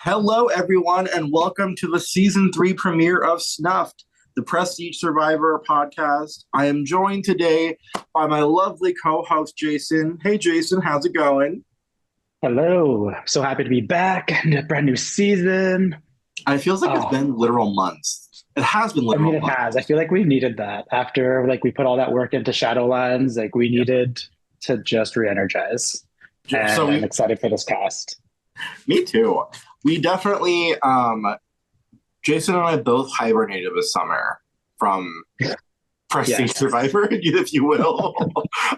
Hello, everyone, and welcome to the season three premiere of Snuffed, the Prestige Survivor podcast. I am joined today by my lovely co host, Jason. Hey, Jason, how's it going? Hello. So happy to be back in a brand new season. It feels like it's Oh, been literal months. It has been I mean, literal it has. I months. feel like we needed that after we put all that work into Shadowlands. We Yeah. needed to just re-energize. So And I'm we, excited for this cast. me too. We definitely, Jason and I both hibernated this summer from Prestige Yes. Survivor, if you will.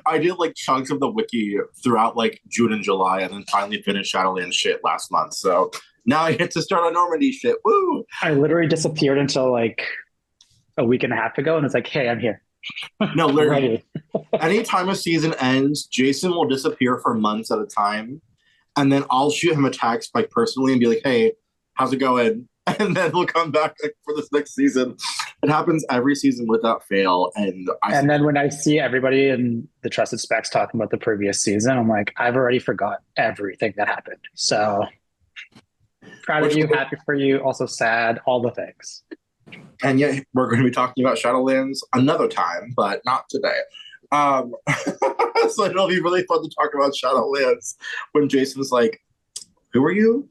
I did like chunks of the wiki throughout like June and July, and then finally finished Shadowlands shit last month. So now I get to start on Normandy shit. Woo! I literally disappeared until a week and a half ago, and it's like, hey, I'm here. No, I'm literally, ready. anytime a season ends, Jason will disappear for months at a time, and then I'll shoot him a text like personally and be like, "Hey, how's it going?" And then he'll come back like, for this next season. It happens every season without fail, and I And then when I see everybody in the Trusted Specs talking about the previous season, I'm like, I've already forgot everything that happened. So proud of which you, happy for you, also sad, all the things. and yet we're going to be talking about Shadowlands another time, but not today. Um, so it'll be really fun to talk about Shadowlands when Jason's like, "Who are you?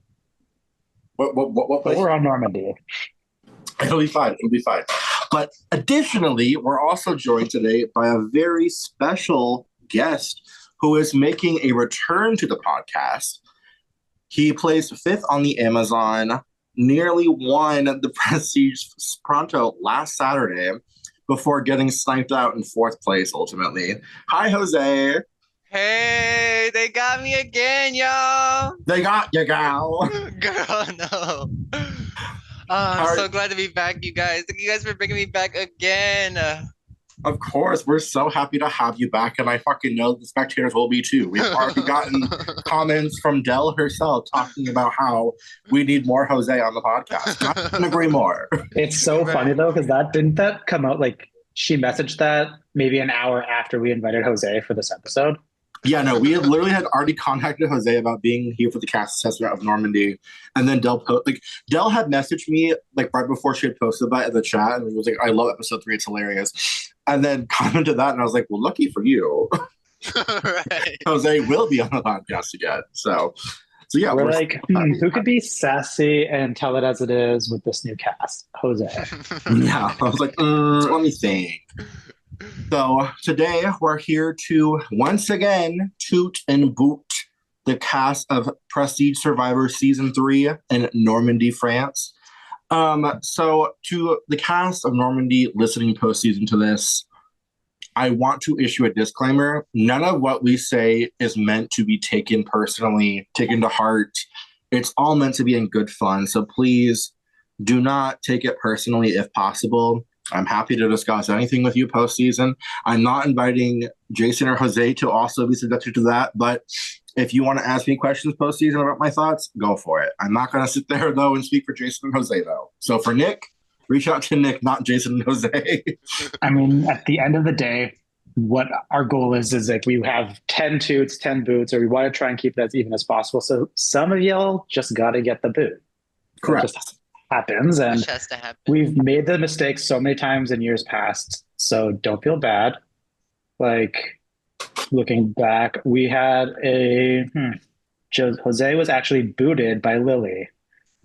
What But place?" we're on Normandy. It'll be fine. It'll be fine. But additionally, we're also joined today by a very special guest who is making a return to the podcast. He placed fifth on the Amazon, nearly won the Prestige Pronto last Saturday before getting sniped out in fourth place ultimately. Hi, Jose. Hey, they got me again, y'all. They got you, gal. Girl, no. How I'm are, so glad to be back, you guys. Thank you guys for bringing me back again. of course, we're so happy to have you back, and I fucking know the spectators will be too. We've already gotten comments from Dell herself talking about how we need more Jose on the podcast. I couldn't agree more. It's so funny Right. though, because that didn't that come out she messaged that maybe an hour after we invited Jose for this episode. Yeah, no, we had literally had already contacted Jose about being here for the cast assessment of Normandy, and then Dell had messaged me like right before she had posted that in the chat, and it was like, "I love episode three; it's hilarious." And then commented that, and I was like, "Well, lucky for you, Right. Jose will be on the podcast again." So yeah, We're we're so like, happy. who could be sassy and tell it as it is with this new cast? Jose. Yeah, I was like, let me think. So today we're here to once again toot and boot the cast of Prestige Survivor season three in Normandy, France. So to the cast of Normandy listening postseason to this, I want to issue a disclaimer. None of what we say is meant to be taken personally, taken to heart. It's all meant to be in good fun. So please do not take it personally if possible. I'm happy to discuss anything with you postseason. I'm not inviting Jason or Jose to also be subjected to that, but if you want to ask me questions postseason about my thoughts, go for it. I'm not going to sit there though and speak for Jason and Jose though. So for Nick, reach out to Nick, not Jason and Jose. I mean, at the end of the day, what our goal is like we have 10 toots, 10 boots, or we want to try and keep that as even as possible. So some of y'all just got to get the boot. It Correct. just happens. Which And has to happen. we've made the mistake so many times in years past. So don't feel bad. Like looking back, we had Jose was actually booted by Lily.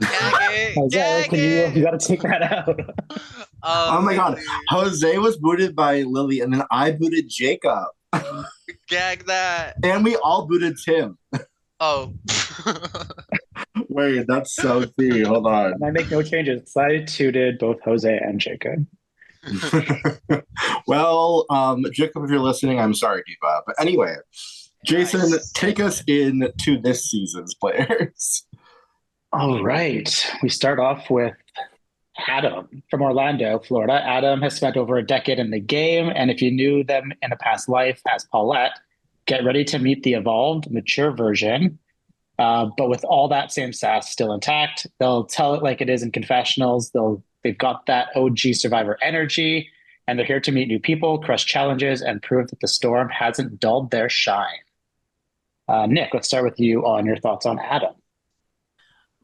Gag it, Jose, gag you it. got to take that out. Oh my God. Lily, Jose was booted by Lily, and then I booted Jacob. gag that. And we all booted Tim. Oh. Wait, that's so tea. Hold on. And I make no changes. So I tooted both Jose and Jacob. Well, Jacob, if you're listening, I'm sorry, Diva. But anyway, Jason, Nice. take us into this season's players. All right. We start off with Adam from Orlando, Florida. Adam has spent over a decade in the game, and if you knew them in a past life as Paulette, get ready to meet the evolved, mature version. But with all that same sass still intact, they'll tell it like it is in confessionals. They've got that OG Survivor energy, and they're here to meet new people, crush challenges, and prove that the storm hasn't dulled their shine. Nick, let's start with you on your thoughts on Adam.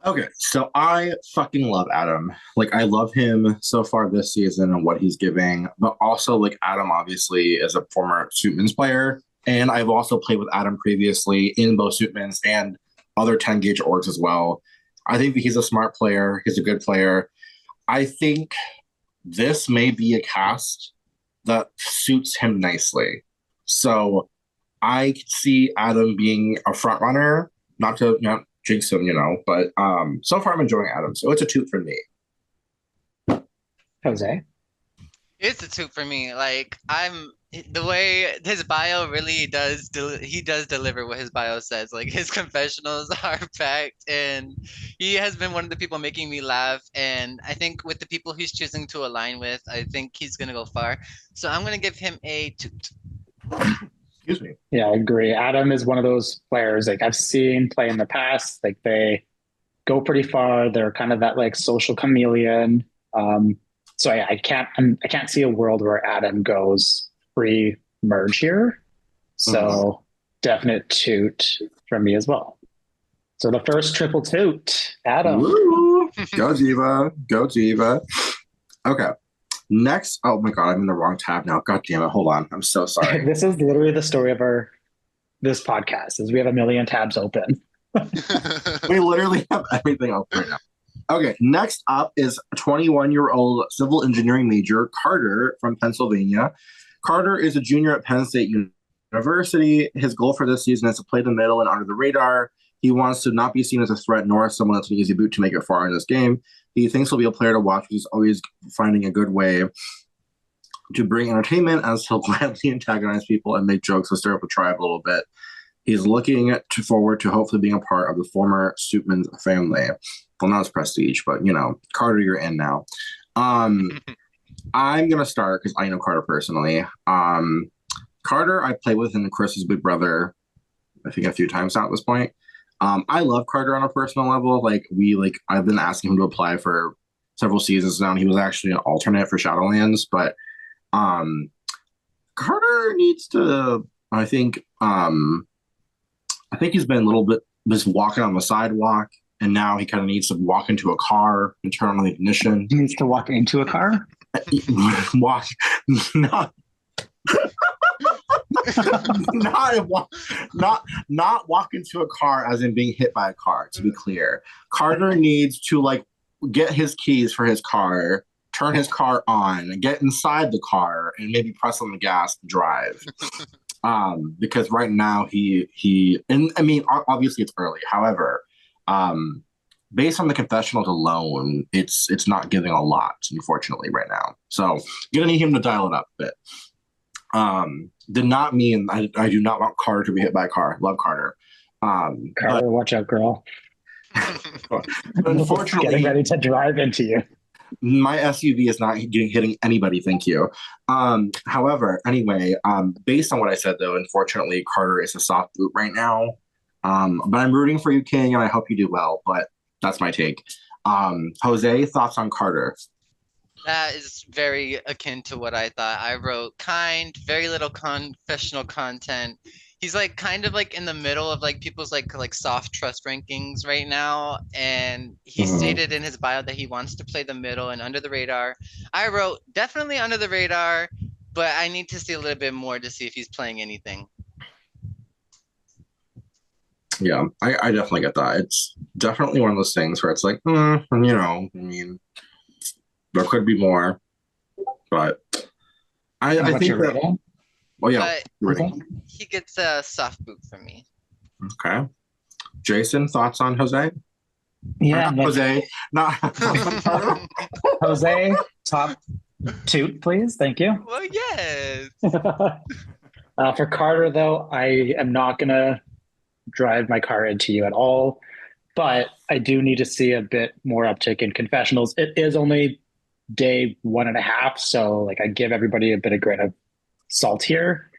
Okay, so I fucking love Adam. Like, I love him so far this season and what he's giving, but also, like, Adam obviously is a former Suitman's player, and I've also played with Adam previously in both Suitman's and other 10 gauge orgs as well. I think that he's a smart player, he's a good player. I think this may be a cast that suits him nicely. So I could see Adam being a front runner, not to not jinx him, but so far I'm enjoying Adam. So it's a toot for me. Jose. It's a toot for me. Like I'm the way his bio really he does deliver what his bio says. Like his confessionals are packed and he has been one of the people making me laugh. And I think with the people he's choosing to align with, I think he's gonna go far. So I'm gonna give him a toot. Excuse me. Yeah, I agree. Adam is one of those players like I've seen play in the past. Like they go pretty far. They're kind of that like social chameleon. So I can't see a world where Adam goes free merge here. So definite toot from me as well. So the first triple toot, Adam. Woo! Go Diva. Go Diva. Okay. Next, oh my God, I'm in the wrong tab now. God damn it. Hold on. I'm so sorry. This is literally the story of this podcast is we have a million tabs open. We literally have everything open right now. Okay, next up is 21-year-old civil engineering major Carter from Pennsylvania. Carter is a junior at Penn State University. His goal for this season is to play the middle and under the radar. He wants to not be seen as a threat nor as someone that's an easy boot to make it far in this game. He thinks he'll be a player to watch. He's always finding a good way to bring entertainment as he'll gladly antagonize people and make jokes to stir up the tribe a little bit. He's looking forward to hopefully being a part of the former Suitman family. Well, not as prestige, but Carter, you're in now. I'm gonna start because I know Carter personally. Carter, I played with in Chris's big brother, I think a few times now at this point. I love Carter on a personal level. I've been asking him to apply for several seasons now, and he was actually an alternate for Shadowlands. But Carter needs to. I think he's been a little bit just walking on the sidewalk, and now he kind of needs to walk into a car and turn on the ignition. He needs to walk into a car? Walk, not, not walk into a car as in being hit by a car, to be clear. Carter needs to get his keys for his car, turn his car on, get inside the car, and maybe press on the gas and drive. Because right now obviously it's early. However, based on the confessionals alone, it's not giving a lot, unfortunately, right now. So you're gonna need him to dial it up a bit. Did not mean I do not want Carter to be hit by a car. Love Carter. Carter, watch out, girl. But unfortunately, getting ready to drive into you. My SUV is not hitting anybody, thank you. However, anyway, based on what I said, though, unfortunately, Carter is a soft boot right now. But I'm rooting for you, King, and I hope you do well. But that's my take. Jose, thoughts on Carter? That is very akin to what I thought. I wrote kind, very little confessional content. He's kind of in the middle of people's soft trust rankings right now, and he stated in his bio that he wants to play the middle and under the radar. I wrote definitely under the radar, but I need to see a little bit more to see if he's playing anything. Yeah, I definitely get that. It's definitely one of those things where it's there could be more, but I think that. Oh yeah, he gets a soft boot from me. Okay, Jason, thoughts on Jose? Yeah, not Jose, not Jose. Top toot, please. Thank you. Well, yes. For Carter, though, I am not gonna drive my car into you at all, but I do need to see a bit more uptick in confessionals. It is only day 1.5, so I give everybody a bit of grain of salt here,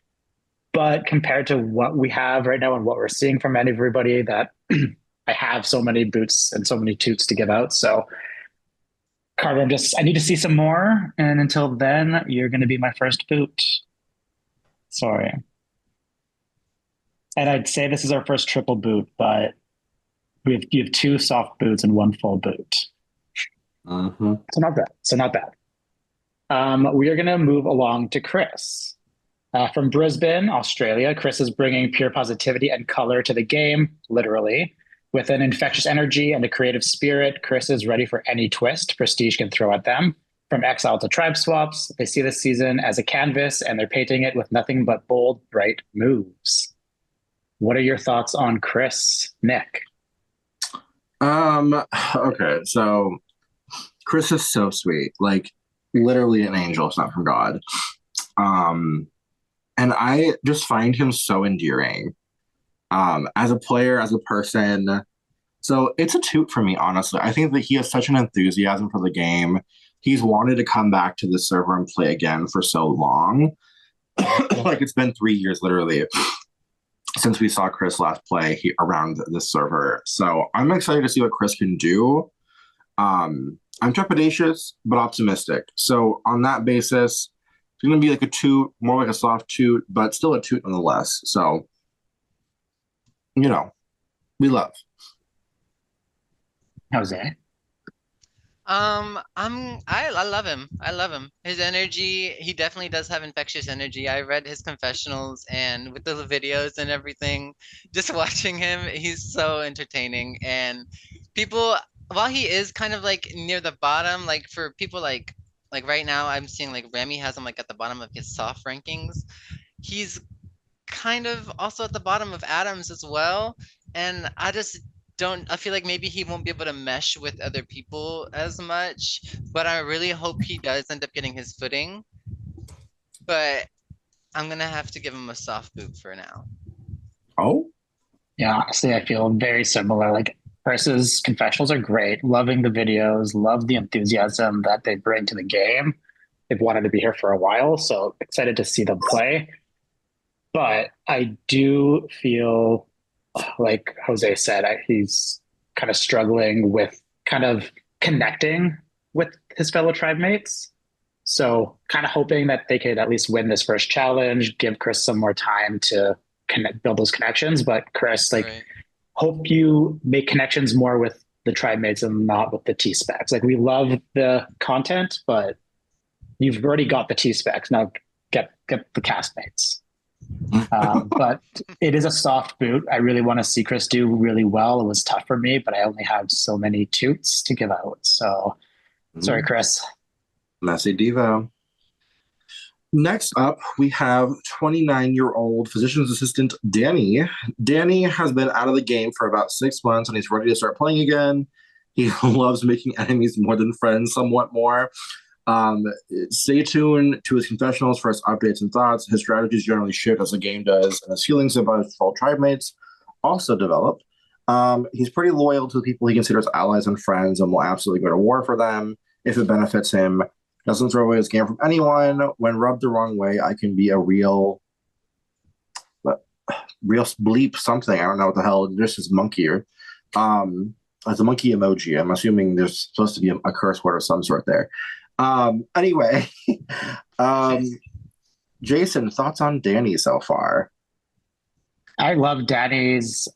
but compared to what we have right now and what we're seeing from everybody, that I have so many boots and so many toots to give out. So Carter, I need to see some more, and until then, you're going to be my first boot. Sorry. And I'd say this is our first triple boot, but you have two soft boots and one full boot. Mm-hmm. So not bad. So not bad. We are going to move along to Chris. From Brisbane, Australia, Chris is bringing pure positivity and color to the game, literally. With an infectious energy and a creative spirit, Chris is ready for any twist Prestige can throw at them. From exile to tribe swaps, they see this season as a canvas and they're painting it with nothing but bold, bright moves. What are your thoughts on Chris, Nick? Okay, so Chris is so sweet, like literally an angel sent from God. And I just find him so endearing. As a player, as a person. So it's a toot for me, honestly. I think that he has such an enthusiasm for the game. He's wanted to come back to the server and play again for so long. Like it's been 3 years literally since we saw Chris last play around this server. So I'm excited to see what Chris can do. I'm trepidatious, but optimistic. So on that basis, it's going to be like a toot, more like a soft toot, but still a toot nonetheless. So, we love. Jose? I love him. I love him. His energy, he definitely does have infectious energy. I read his confessionals and with the videos and everything, just watching him, he's so entertaining. And people, while he is kind of like near the bottom, like for people like right now, I'm seeing like Remy has him like at the bottom of his soft rankings. He's kind of also at the bottom of Adams as well. And I just don't, I feel like maybe he won't be able to mesh with other people as much, but I really hope he does end up getting his footing. But I'm gonna have to give him a soft boot for now. Oh, Yeah, honestly, I feel very similar. Like Chris's confessionals are great. Loving the videos, love the enthusiasm that they bring to the game. They've wanted to be here for a while, so excited to see them play. But I do feel like Jose said, he's kind of struggling with kind of connecting with his fellow tribe mates. So kind of hoping that they could at least win this first challenge, give Chris some more time to build those connections. But Chris, like, Right. hope you make connections more with the tribe mates and not with the T specs. Like we love the content, but you've already got the T specs. Now get the castmates. But it is a soft boot. I really want to see Chris do really well. It was tough for me, but I only have so many toots to give out. So sorry, Chris. Messy Devo. Next up, we have 29-year-old physician's assistant Danny. Danny has been out of the game for about 6 months and he's ready to start playing again. He loves making enemies more than friends, somewhat more. Stay tuned to his confessionals for his updates and thoughts. His strategies generally shift as the game does, and his feelings about his fellow tribe mates also develop. He's pretty loyal to the people he considers allies and friends and will absolutely go to war for them if it benefits him. Doesn't throw away his game from anyone. When rubbed the wrong way, I can be a real bleep something. I don't know what the hell. This is monkey. It's a monkey emoji. I'm assuming there's supposed to be a curse word of some sort there. Anyway, Jason, thoughts on Danny so far? I love Danny's,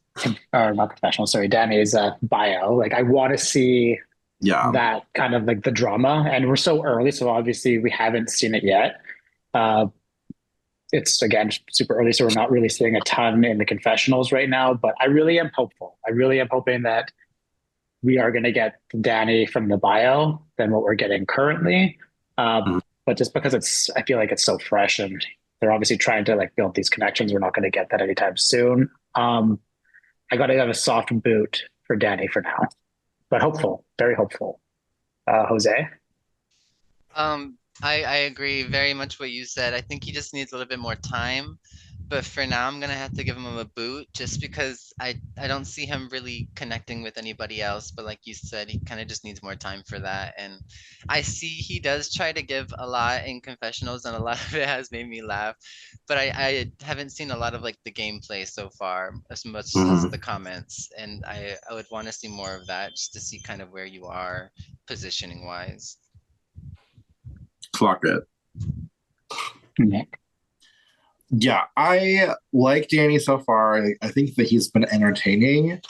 or not confessional, sorry, Danny's bio. Like, I want to see that kind of like the drama, and we're so early, so obviously we haven't seen it yet. It's again super early, so we're not really seeing a ton in the confessionals right now. But I really am hopeful. I really am hoping that we are going to get Danny from the bio than what we're getting currently. But just because I feel like it's so fresh and they're obviously trying to like build these connections, we're not going to get that anytime soon. I got to have a soft boot for Danny for now, but hopeful, very hopeful. Jose? I agree very much what you said. I think he just needs a little bit more time. But for now, I'm gonna have to give him a boot just because I don't see him really connecting with anybody else. But like you said, he kind of just needs more time for that. And I see he does try to give a lot in confessionals, and a lot of it has made me laugh. But I haven't seen a lot of like the gameplay so far as much as the comments, and I would want to see more of that just to see kind of where you are positioning wise. Clock it. Nick? Yeah, I like Danny so far. I think that he's been entertaining.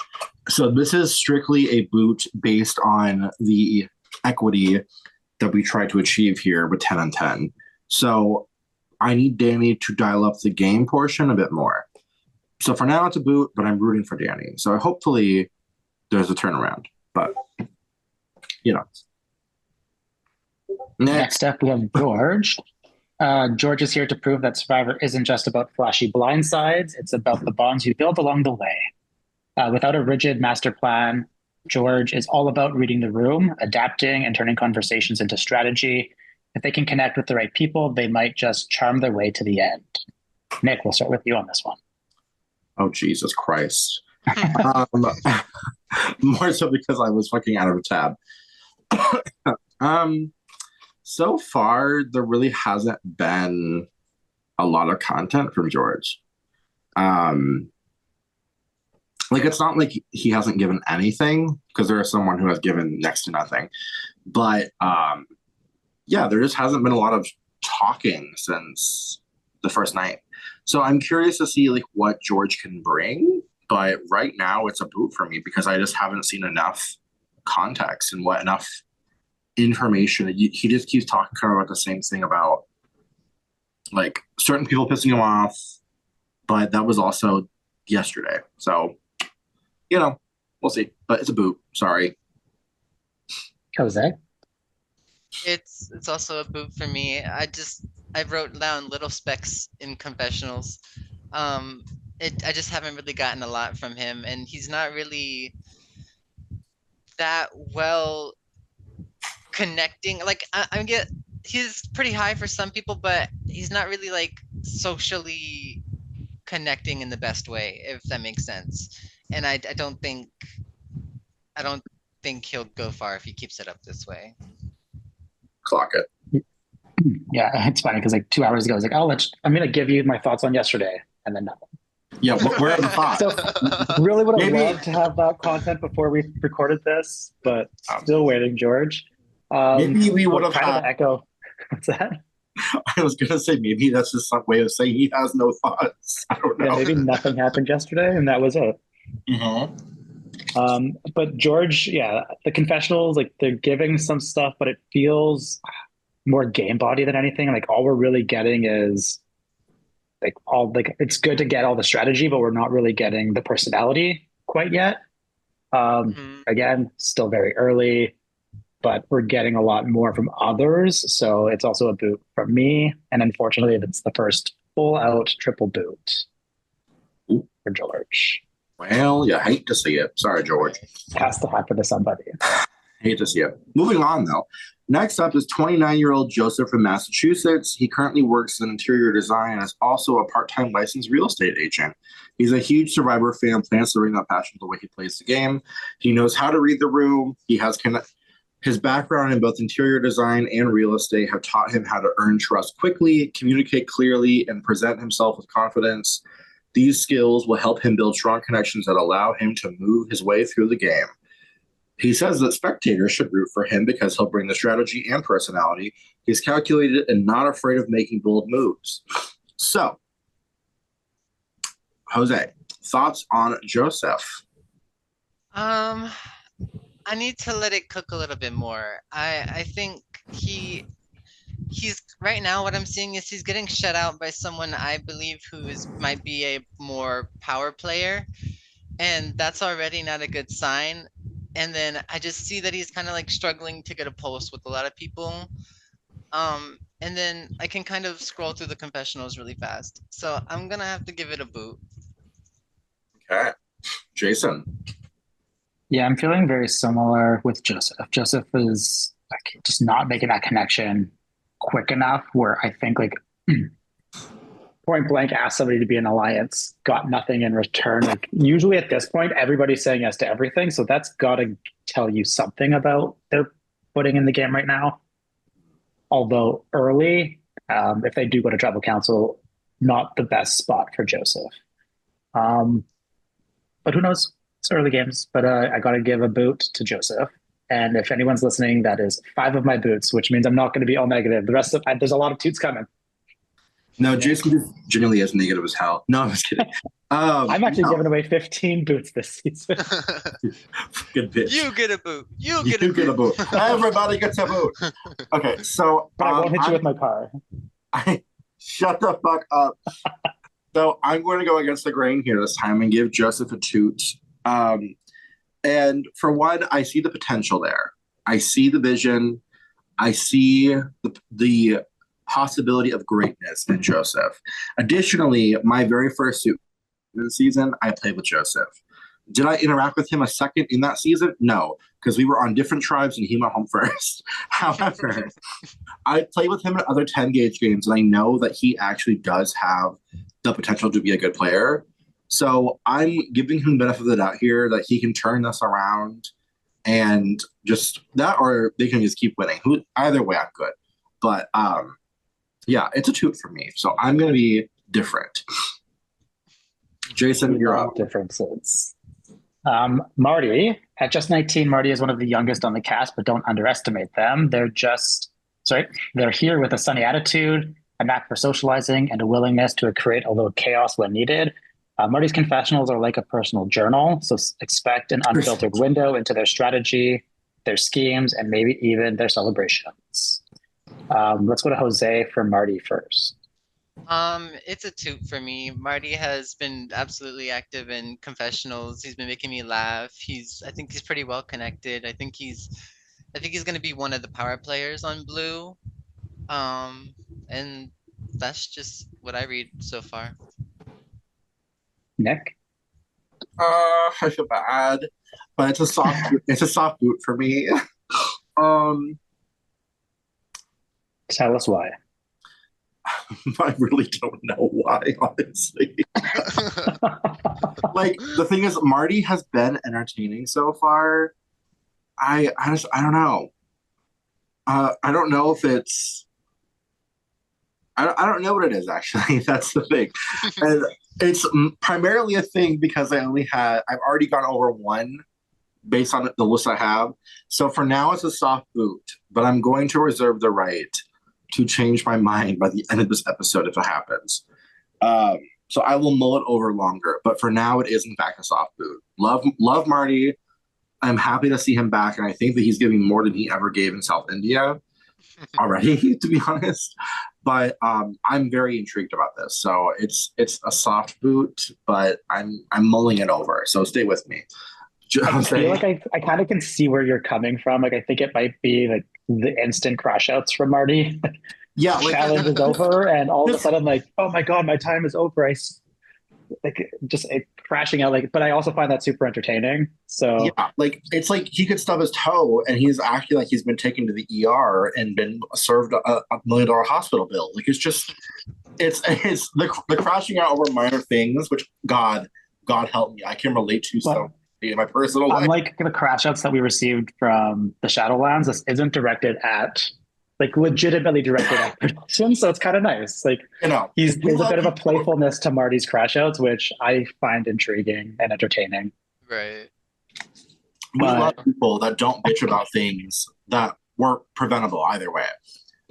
So this is strictly a boot based on the equity that we try to achieve here with 10 and 10. So I need Danny to dial up the game portion a bit more. So for now, it's a boot, but I'm rooting for Danny. So hopefully there's a turnaround. But, you know. Next up, we have George. George is here to prove that Survivor isn't just about flashy blindsides. It's about the bonds you build along the way. Without a rigid master plan, George is all about reading the room, adapting, and turning conversations into strategy. If they can connect with the right people, they might just charm their way to the end. Nick, we'll start with you on this one. Oh, Jesus Christ. More so because I was fucking out of a tab. So far, there really hasn't been a lot of content from George. It's not like he hasn't given anything, because there is someone who has given next to nothing. But yeah, there just hasn't been a lot of talking since the first night. So I'm curious to see what George can bring. But right now it's a boot for me because I just haven't seen enough context and enough information. He just keeps talking kind of about the same thing about certain people pissing him off, but that was also yesterday. So, we'll see. But it's a boot. Sorry. Jose? It's also a boot for me. I wrote down little specks in confessionals. I just haven't really gotten a lot from him, and he's not really that well connecting. He's pretty high for some people, but he's not really socially connecting in the best way, if that makes sense. And I don't think he'll go far if he keeps it up this way. Clock it. Yeah, it's funny because 2 hours ago I was like, I'm going to give you my thoughts on yesterday, and then nothing. Yeah, where are the thoughts? So really would have loved to have that content before we recorded this, but still waiting, George. Maybe we would have had echo. What's that? I was going to say maybe that's just some way of saying he has no thoughts. I don't know. Yeah, maybe nothing happened yesterday, and that was it. Mm-hmm. But George, yeah, the confessionals, they're giving some stuff, but it feels more game body than anything. All we're really getting is it's good to get all the strategy, but we're not really getting the personality quite yet. Again, still very early, but we're getting a lot more from others. So it's also a boot from me. And unfortunately, it's the first full out triple boot for George. Well, you hate to see it. Sorry, George. Has to happen to somebody. Hate to see it. Moving on, though. Next up is 29-year-old Joseph from Massachusetts. He currently works in interior design and is also a part-time licensed real estate agent. He's a huge Survivor fan, plans to bring that passion to the way he plays the game. He knows how to read the room. His background in both interior design and real estate have taught him how to earn trust quickly, communicate clearly, and present himself with confidence. These skills will help him build strong connections that allow him to move his way through the game. He says that spectators should root for him because he'll bring the strategy and personality. He's calculated and not afraid of making bold moves. So, Jose, thoughts on Joseph? I need to let it cook a little bit more. I think he's right now, what I'm seeing is he's getting shut out by someone I believe might be a more power player, and that's already not a good sign. And then I just see that he's kind of struggling to get a pulse with a lot of people. And then I can kind of scroll through the confessionals really fast. So I'm going to have to give it a boot. Okay. Jason? Yeah, I'm feeling very similar with Joseph. Joseph is just not making that connection quick enough where I think point blank asked somebody to be an alliance, got nothing in return. Usually at this point, everybody's saying yes to everything. So that's got to tell you something about their footing in the game right now. Although early, if they do go to tribal council, not the best spot for Joseph. But who knows? It's early games, but I got to give a boot to Joseph. And if anyone's listening, that is 5 of my boots, which means I'm not going to be all negative. The rest of there's a lot of toots coming. No, Jason just genuinely is negative as hell. No, I'm just kidding. I'm actually no. giving away 15 boots this season. Good bitch. You get a boot. You You get a boot. Everybody gets a boot. Okay, so But I won't hit you with my car. Shut the fuck up. So I'm going to go against the grain here this time and give Joseph a toot. And for one, I see the potential there. I see the vision. I see the possibility of greatness in Joseph. Additionally, my very first Suitman season, I played with Joseph. Did I interact with him a second in that season? No, because we were on different tribes and he went home first. However, I played with him in other 10 gauge games, and I know that he actually does have the potential to be a good player. So I'm giving him the benefit of the doubt here that he can turn this around and just that, or they can just keep winning. Either way, I'm good. But yeah, it's a toot for me. So I'm going to be different. Jason, you're up. Differences. Marty, at just 19, Marty is one of the youngest on the cast, but don't underestimate them. They're here with a sunny attitude, a knack for socializing, and a willingness to create a little chaos when needed. Marty's confessionals are like a personal journal, so expect an unfiltered window into their strategy, their schemes, and maybe even their celebrations. Let's go to Jose for Marty first. It's a toot for me. Marty has been absolutely active in confessionals. He's been making me laugh. I think he's pretty well connected. I think he's gonna be one of the power players on Blue. And that's just what I read so far. Nick? I feel bad, but it's a soft boot for me. Tell us why. I really don't know why, honestly. Like, the thing is, Marty has been entertaining so far. I don't know. I don't know if it's. I don't know what it is, actually. That's the thing. And it's primarily a thing because I've already gone over one based on the list I have. So for now, it's a soft boot, but I'm going to reserve the right to change my mind by the end of this episode if it happens. So I will mull it over longer, but for now, it is in fact a soft boot. Love Marty. I'm happy to see him back, and I think that he's giving more than he ever gave in South India already, to be honest. But I'm very intrigued about this. So it's a soft boot, but I'm mulling it over. So stay with me. I feel like I kind of can see where you're coming from. Like, I think it might be like the instant crash outs from Marty. Yeah, like, challenge is over, and all of a sudden, like, oh my god, my time is over. Crashing out. Like, but I also find that super entertaining. So yeah, like it's like he could stub his toe, and he's acting like he's been taken to the ER and been served a $1 million hospital bill. Like, it's the crashing out over minor things, which God help me, I can relate to so in my personal life. Unlike the crash outs that we received from the Shadowlands, this isn't directed at, like, legitimately directed at production, so it's kind of nice. Like, there's a bit of a playfulness to Marty's crash outs, which I find intriguing and entertaining. Right. We love people that don't bitch about things that weren't preventable either way.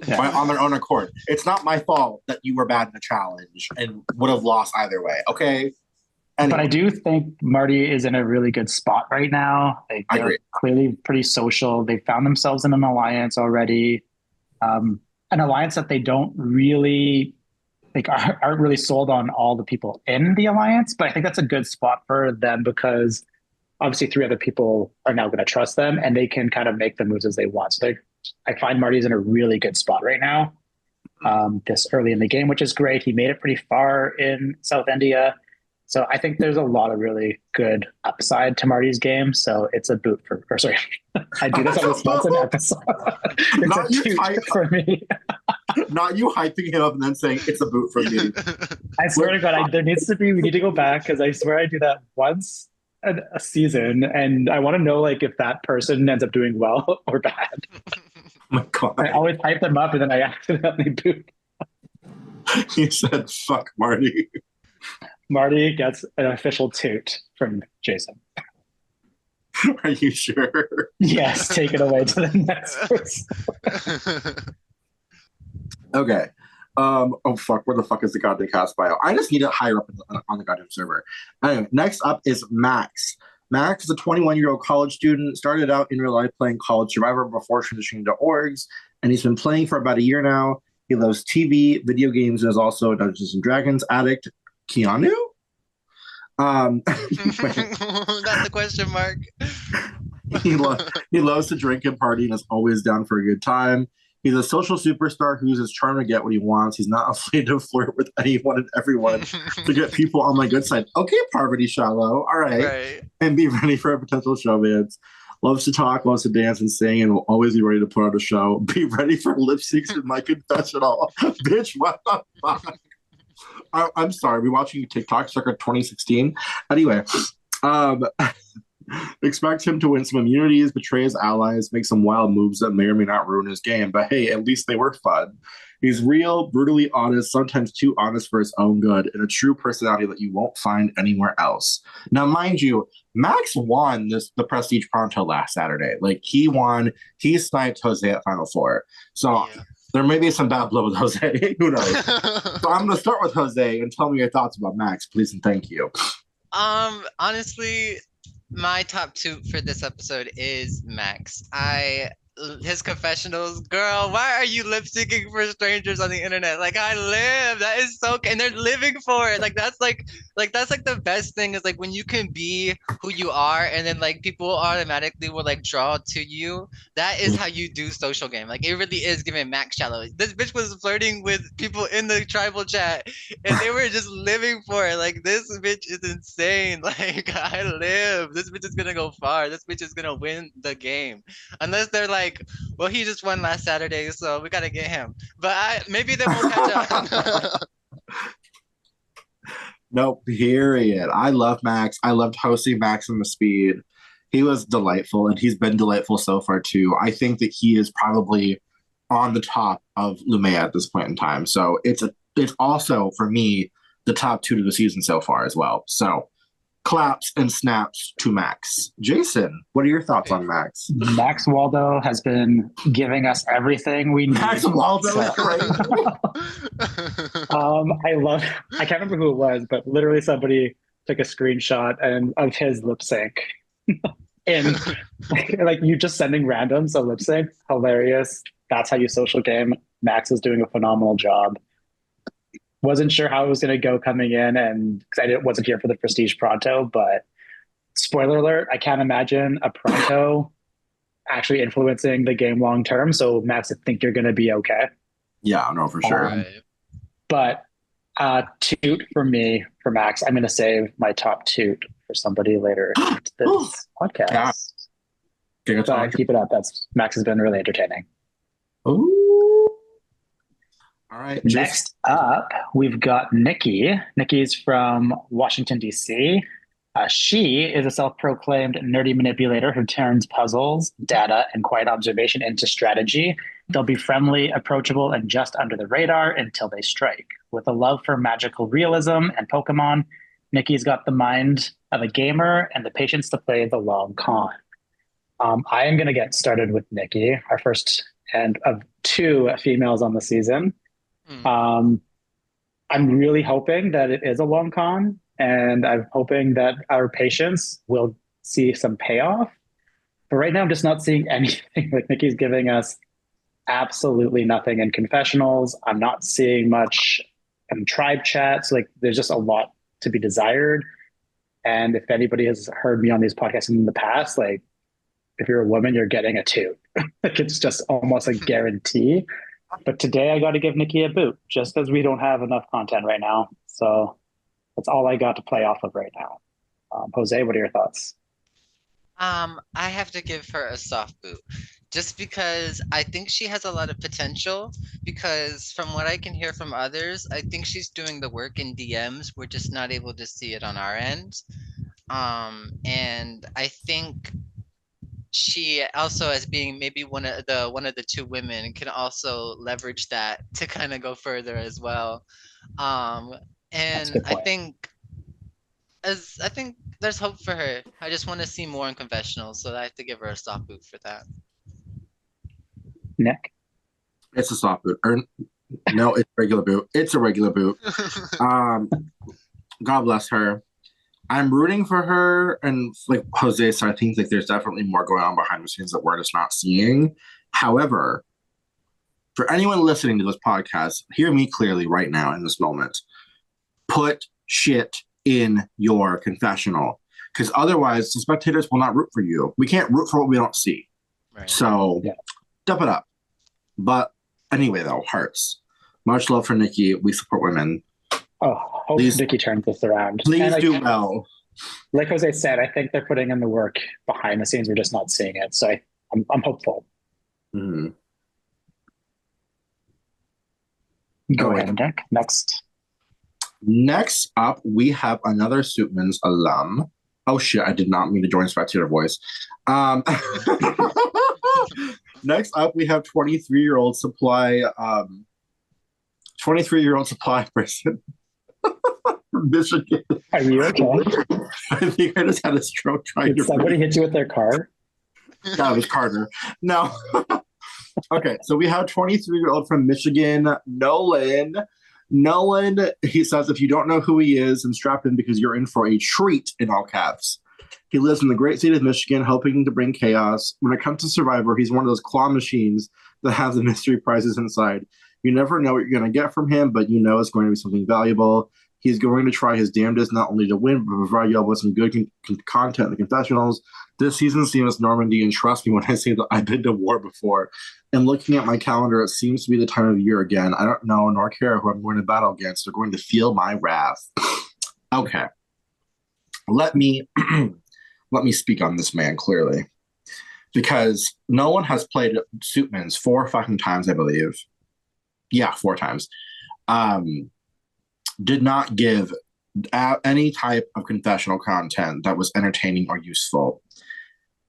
Yeah. On their own accord. It's not my fault that you were bad in the challenge and would have lost either way. Okay. Anyway. But I do think Marty is in a really good spot right now. I agree. Clearly pretty social. They found themselves in an alliance already. An alliance that they don't really aren't really sold on all the people in the alliance, but I think that's a good spot for them because obviously 3 other people are now going to trust them and they can kind of make the moves as they want. So I find Marty's in a really good spot right now, this early in the game, which is great. He made it pretty far in South India. So I think there's a lot of really good upside to Marty's game. So it's a boot I do this on this once an episode. It's a toot for me. Not you hyping him up and then saying it's a boot for me. I swear to God, we need to go back because I swear I do that once a season, and I want to know like if that person ends up doing well or bad. Oh my God. I always hype them up and then I accidentally boot. He said, "Fuck Marty." Marty gets an official toot from Jason. Are you sure? Yes, take it away to the next person. Okay. Oh fuck, where the fuck is the goddamn cast bio? I just need it higher up on the goddamn server. Anyway, next up is Max. Max is a 21-year-old college student, started out in real life playing College Survivor before transitioning to orgs, and he's been playing for about a year now. He loves TV, video games, and is also a Dungeons and Dragons addict. Keanu? That's a question mark. He loves to drink and party and is always down for a good time. He's a social superstar who uses charm to get what he wants. He's not afraid to flirt with anyone and everyone to get people on my good side. Okay, Parvati Shallow. All right. Right. And be ready for a potential showmance. Loves to talk, loves to dance and sing, and will always be ready to put on a show. Be ready for lip syncs in my confessional. Bitch, what the fuck? I'm sorry. We're watching TikTok circa 2016. Anyway, expect him to win some immunities, betray his allies, make some wild moves that may or may not ruin his game. But hey, at least they were fun. He's real, brutally honest, sometimes too honest for his own good, and a true personality that you won't find anywhere else. Now, mind you, Max won the Prestige Pronto last Saturday. Like, he won. He sniped Jose at Final Four. So there may be some bad blood with Jose. Who knows? So I'm going to start with Jose and tell me your thoughts about Max, please and thank you. Honestly, my top two for this episode is Max. His confessionals, girl, why are you lip syncing for strangers on the internet? Like, I live. That is so, and they're living for it. Like that's like the best thing is like when you can be who you are, and then like people automatically will like draw to you. That is how you do social game. Like it really is giving Max Shallow. This bitch was flirting with people in the tribal chat, and they were just living for it. Like this bitch is insane. Like I live. This bitch is gonna go far. This bitch is gonna win the game, unless they're like, well, he just won last Saturday, so we gotta get him. But maybe they won't catch up. No, period. I love Max. I loved hosting Max on the Speed. He was delightful, and he's been delightful so far too. I think that he is probably on the top of Lumea at this point in time. So it's also for me the top two to the season so far as well. So claps and snaps to Max. Jason, what are your thoughts on Max? Max Waldo has been giving us everything we need. Max Waldo is great. I can't remember who it was, but literally somebody took a screenshot of his lip sync. And like you just sending randoms a lip sync, hilarious. That's how you social game. Max is doing a phenomenal job. Wasn't sure how it was going to go coming in, and because I wasn't here for the Prestige Pronto, but spoiler alert, I can't imagine a Pronto actually influencing the game long term. So Max, I think you're going to be okay. Yeah, no, for sure. But toot for me, for Max, I'm going to save my top toot for somebody later in this podcast. So keep it up. Max has been really entertaining. Ooh. All right. Next up, we've got Nikki. Nikki's from Washington, D.C. She is a self-proclaimed nerdy manipulator who turns puzzles, data, and quiet observation into strategy. They'll be friendly, approachable, and just under the radar until they strike. With a love for magical realism and Pokemon, Nikki's got the mind of a gamer and the patience to play the long con. I am going to get started with Nikki, our first and of two females on the season. I'm really hoping that it is a long con, and I'm hoping that our patience will see some payoff. But right now, I'm just not seeing anything. Like Nikki's giving us absolutely nothing in confessionals. I'm not seeing much in tribe chats. Like there's just a lot to be desired. And if anybody has heard me on these podcasts in the past, like if you're a woman, you're getting a 2. Like it's just almost a guarantee. But today I got to give Nikki a boot just because we don't have enough content right now. So that's all I got to play off of right now. Jose, what are your thoughts? I have to give her a soft boot just because I think she has a lot of potential, because from what I can hear from others, I think she's doing the work in DMs. We're just not able to see it on our end. And I think she also, as being maybe one of the two women, can also leverage that to kind of go further as well. And I think there's hope for her. I just want to see more in confessionals, so I have to give her a soft boot for that. Nick? It's a soft boot. No, it's a regular boot. It's a regular boot. Um, God bless her. I'm rooting for her, and like Jose said, I think like there's definitely more going on behind the scenes that we're just not seeing. However, for anyone listening to this podcast, hear me clearly right now in this moment. Put shit in your confessional, because otherwise the spectators will not root for you. We can't root for what we don't see. Right. So Yeah. step it up. But anyway, though, hearts. Much love for Nikki. We support women. Oh, hope Nikki turns this around. Please and do well. Like Jose said, I think they're putting in the work behind the scenes. We're just not seeing it. So I'm hopeful. Mm-hmm. Go ahead, Nick. Next. Next up, we have another Suitman's alum. Oh shit, I did not mean to join spectator voice. Next up, we have 23-year-old supply 23-year-old supply person from Michigan. Are you okay? I think I just had a stroke trying Did somebody hit you with their car? That was Carter. No. Okay, so we have 23-year-old from Michigan, Nolan. Nolan, he says, if you don't know who he is, then strap in because you're in for a treat, in all caps. He lives in the great state of Michigan, hoping to bring chaos. When it comes to Survivor, he's one of those claw machines that has the mystery prizes inside. You never know what you're going to get from him, but you know it's going to be something valuable. He's going to try his damnedest not only to win, but provide y'all with some good content in the confessionals. This season's theme is Normandy, and trust me when I say that I've been to war before. And looking at my calendar, it seems to be the time of year again. I don't know nor care who I'm going to battle against. They're going to feel my wrath. Okay. Let me speak on this man clearly. Because no one has played Suitman's 4 fucking times, I believe. Yeah, 4 times. Did not give any type of confessional content that was entertaining or useful.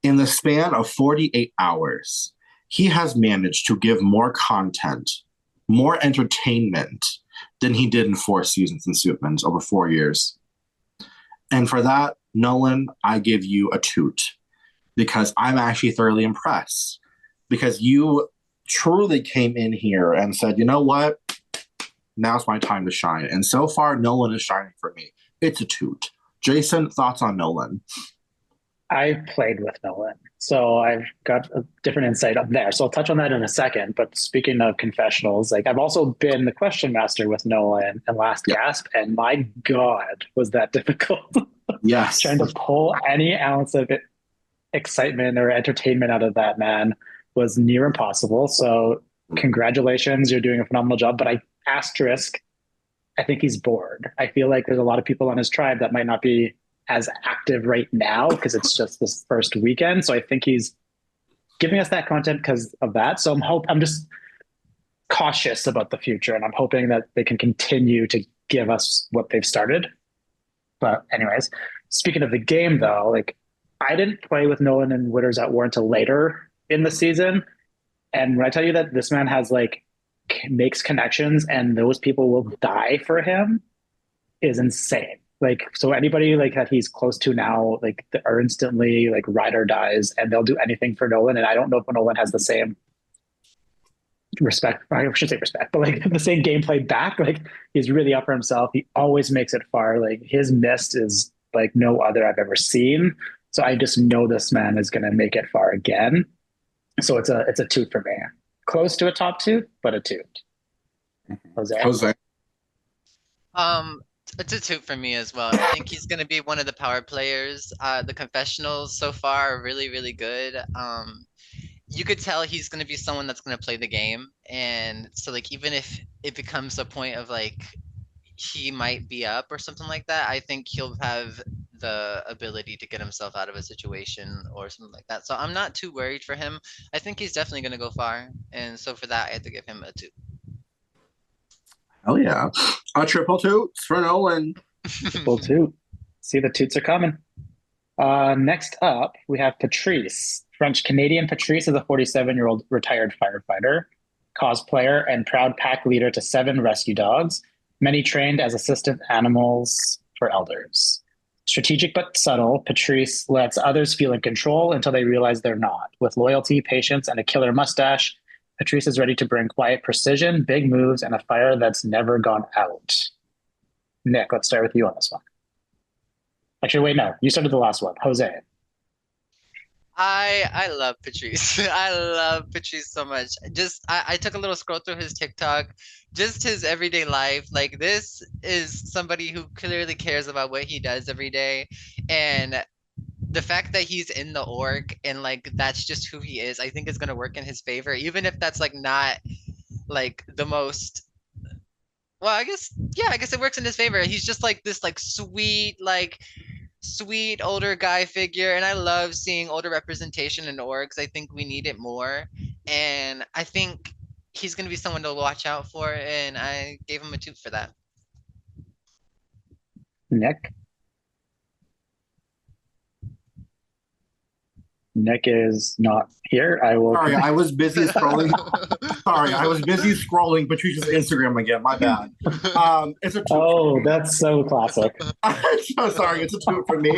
In the span of 48 hours, he has managed to give more content, more entertainment than he did in 4 seasons in Suitman's over 4 years. And for that, Nolan, I give you a toot because I'm actually thoroughly impressed because you truly came in here and said, you know what? Now's my time to shine. And so far, Nolan is shining for me. It's a toot. Jason, thoughts on Nolan? I've played with Nolan, so I've got a different insight up there. So I'll touch on that in a second. But speaking of confessionals, like I've also been the question master with Nolan and Last Gasp, and my God, was that difficult. Yes. Trying to pull any ounce of excitement or entertainment out of that man was near impossible. So congratulations, you're doing a phenomenal job. But I think he's bored. I feel like there's a lot of people on his tribe that might not be as active right now because it's just this first weekend. So I think he's giving us that content because of that. So I'm just cautious about the future, and I'm hoping that they can continue to give us what they've started. But anyways, speaking of the game though, like I didn't play with Nolan and Witters at War until later in the season. And when I tell you that this man has like makes connections and those people will die for him is insane. Like, so anybody like that he's close to now, like are instantly like ride or dies, and they'll do anything for Nolan. And I don't know if Nolan has the same respect. I should say respect, but like the same gameplay back. Like he's really up for himself. He always makes it far. Like his mist is like no other I've ever seen. So I just know this man is going to make it far again. So it's a toot for me. Close to a top 2, but a toot. Jose. It's a toot for me as well. I think he's gonna be one of the power players. The confessionals so far are really, really good. You could tell he's gonna be someone that's gonna play the game, and so like even if it becomes a point of like he might be up or something like that, I think he'll have the ability to get himself out of a situation or something like that. So I'm not too worried for him. I think he's definitely gonna go far, and so for that I have to give him a toot. Oh yeah, a triple toot for Nolan. Triple toot. See, the toots are coming. Next up, we have Patrice. French-Canadian Patrice is a 47-year-old retired firefighter, cosplayer, and proud pack leader to 7 rescue dogs, many trained as assistant animals for elders. Strategic but subtle, Patrice lets others feel in control until they realize they're not. With loyalty, patience, and a killer mustache, Patrice is ready to bring quiet precision, big moves, and a fire that's never gone out. Nick, let's start with you on this one. Actually, wait, no. You started the last one. Jose. I love Patrice. I love Patrice so much. I took a little scroll through his TikTok, just his everyday life. Like this is somebody who clearly cares about what he does every day. And the fact that he's in the org and like that's just who he is, I think is gonna work in his favor, even if that's like not like the most well, I guess it works in his favor. He's just like this like sweet older guy figure, and I love seeing older representation in orgs. I think we need it more, and I think he's going to be someone to watch out for, and I gave him a 2 for that. Nick. Nick is not here. I will. Sorry, I was busy scrolling. Sorry, I was busy scrolling Patrice's Instagram again. My bad. It's a 2. Oh, that's so classic. I'm so sorry. It's a 2 for me.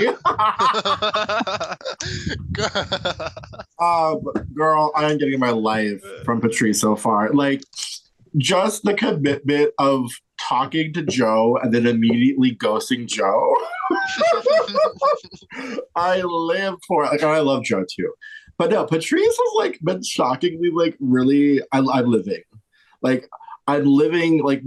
Girl, I am getting my life from Patrice so far. Like, just the commitment of talking to Joe and then immediately ghosting Joe. I live for it. Like, I love Joe too. But no, Patrice has like been shockingly like really I'm living. Like I'm living like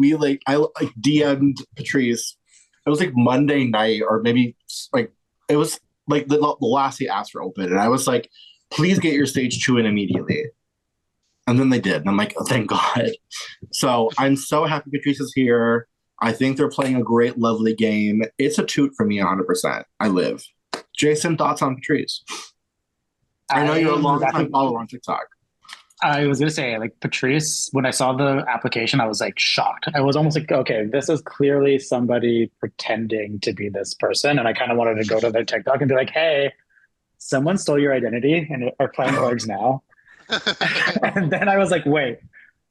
I like DM'd Patrice. It was like Monday night or maybe like it was like the last he asked for open. And I was like, please get your stage 2 in immediately. And then they did. And I'm like, oh, thank God. So I'm so happy Patrice is here. I think they're playing a great, lovely game. It's a toot for me 100%. I live. Jason, thoughts on Patrice? I know you're a long-time follower on TikTok. I was going to say, like, Patrice, when I saw the application, I was, like, shocked. I was almost like, okay, this is clearly somebody pretending to be this person. And I kind of wanted to go to their TikTok and be like, hey, someone stole your identity and are playing orgs now. And then I was like, wait,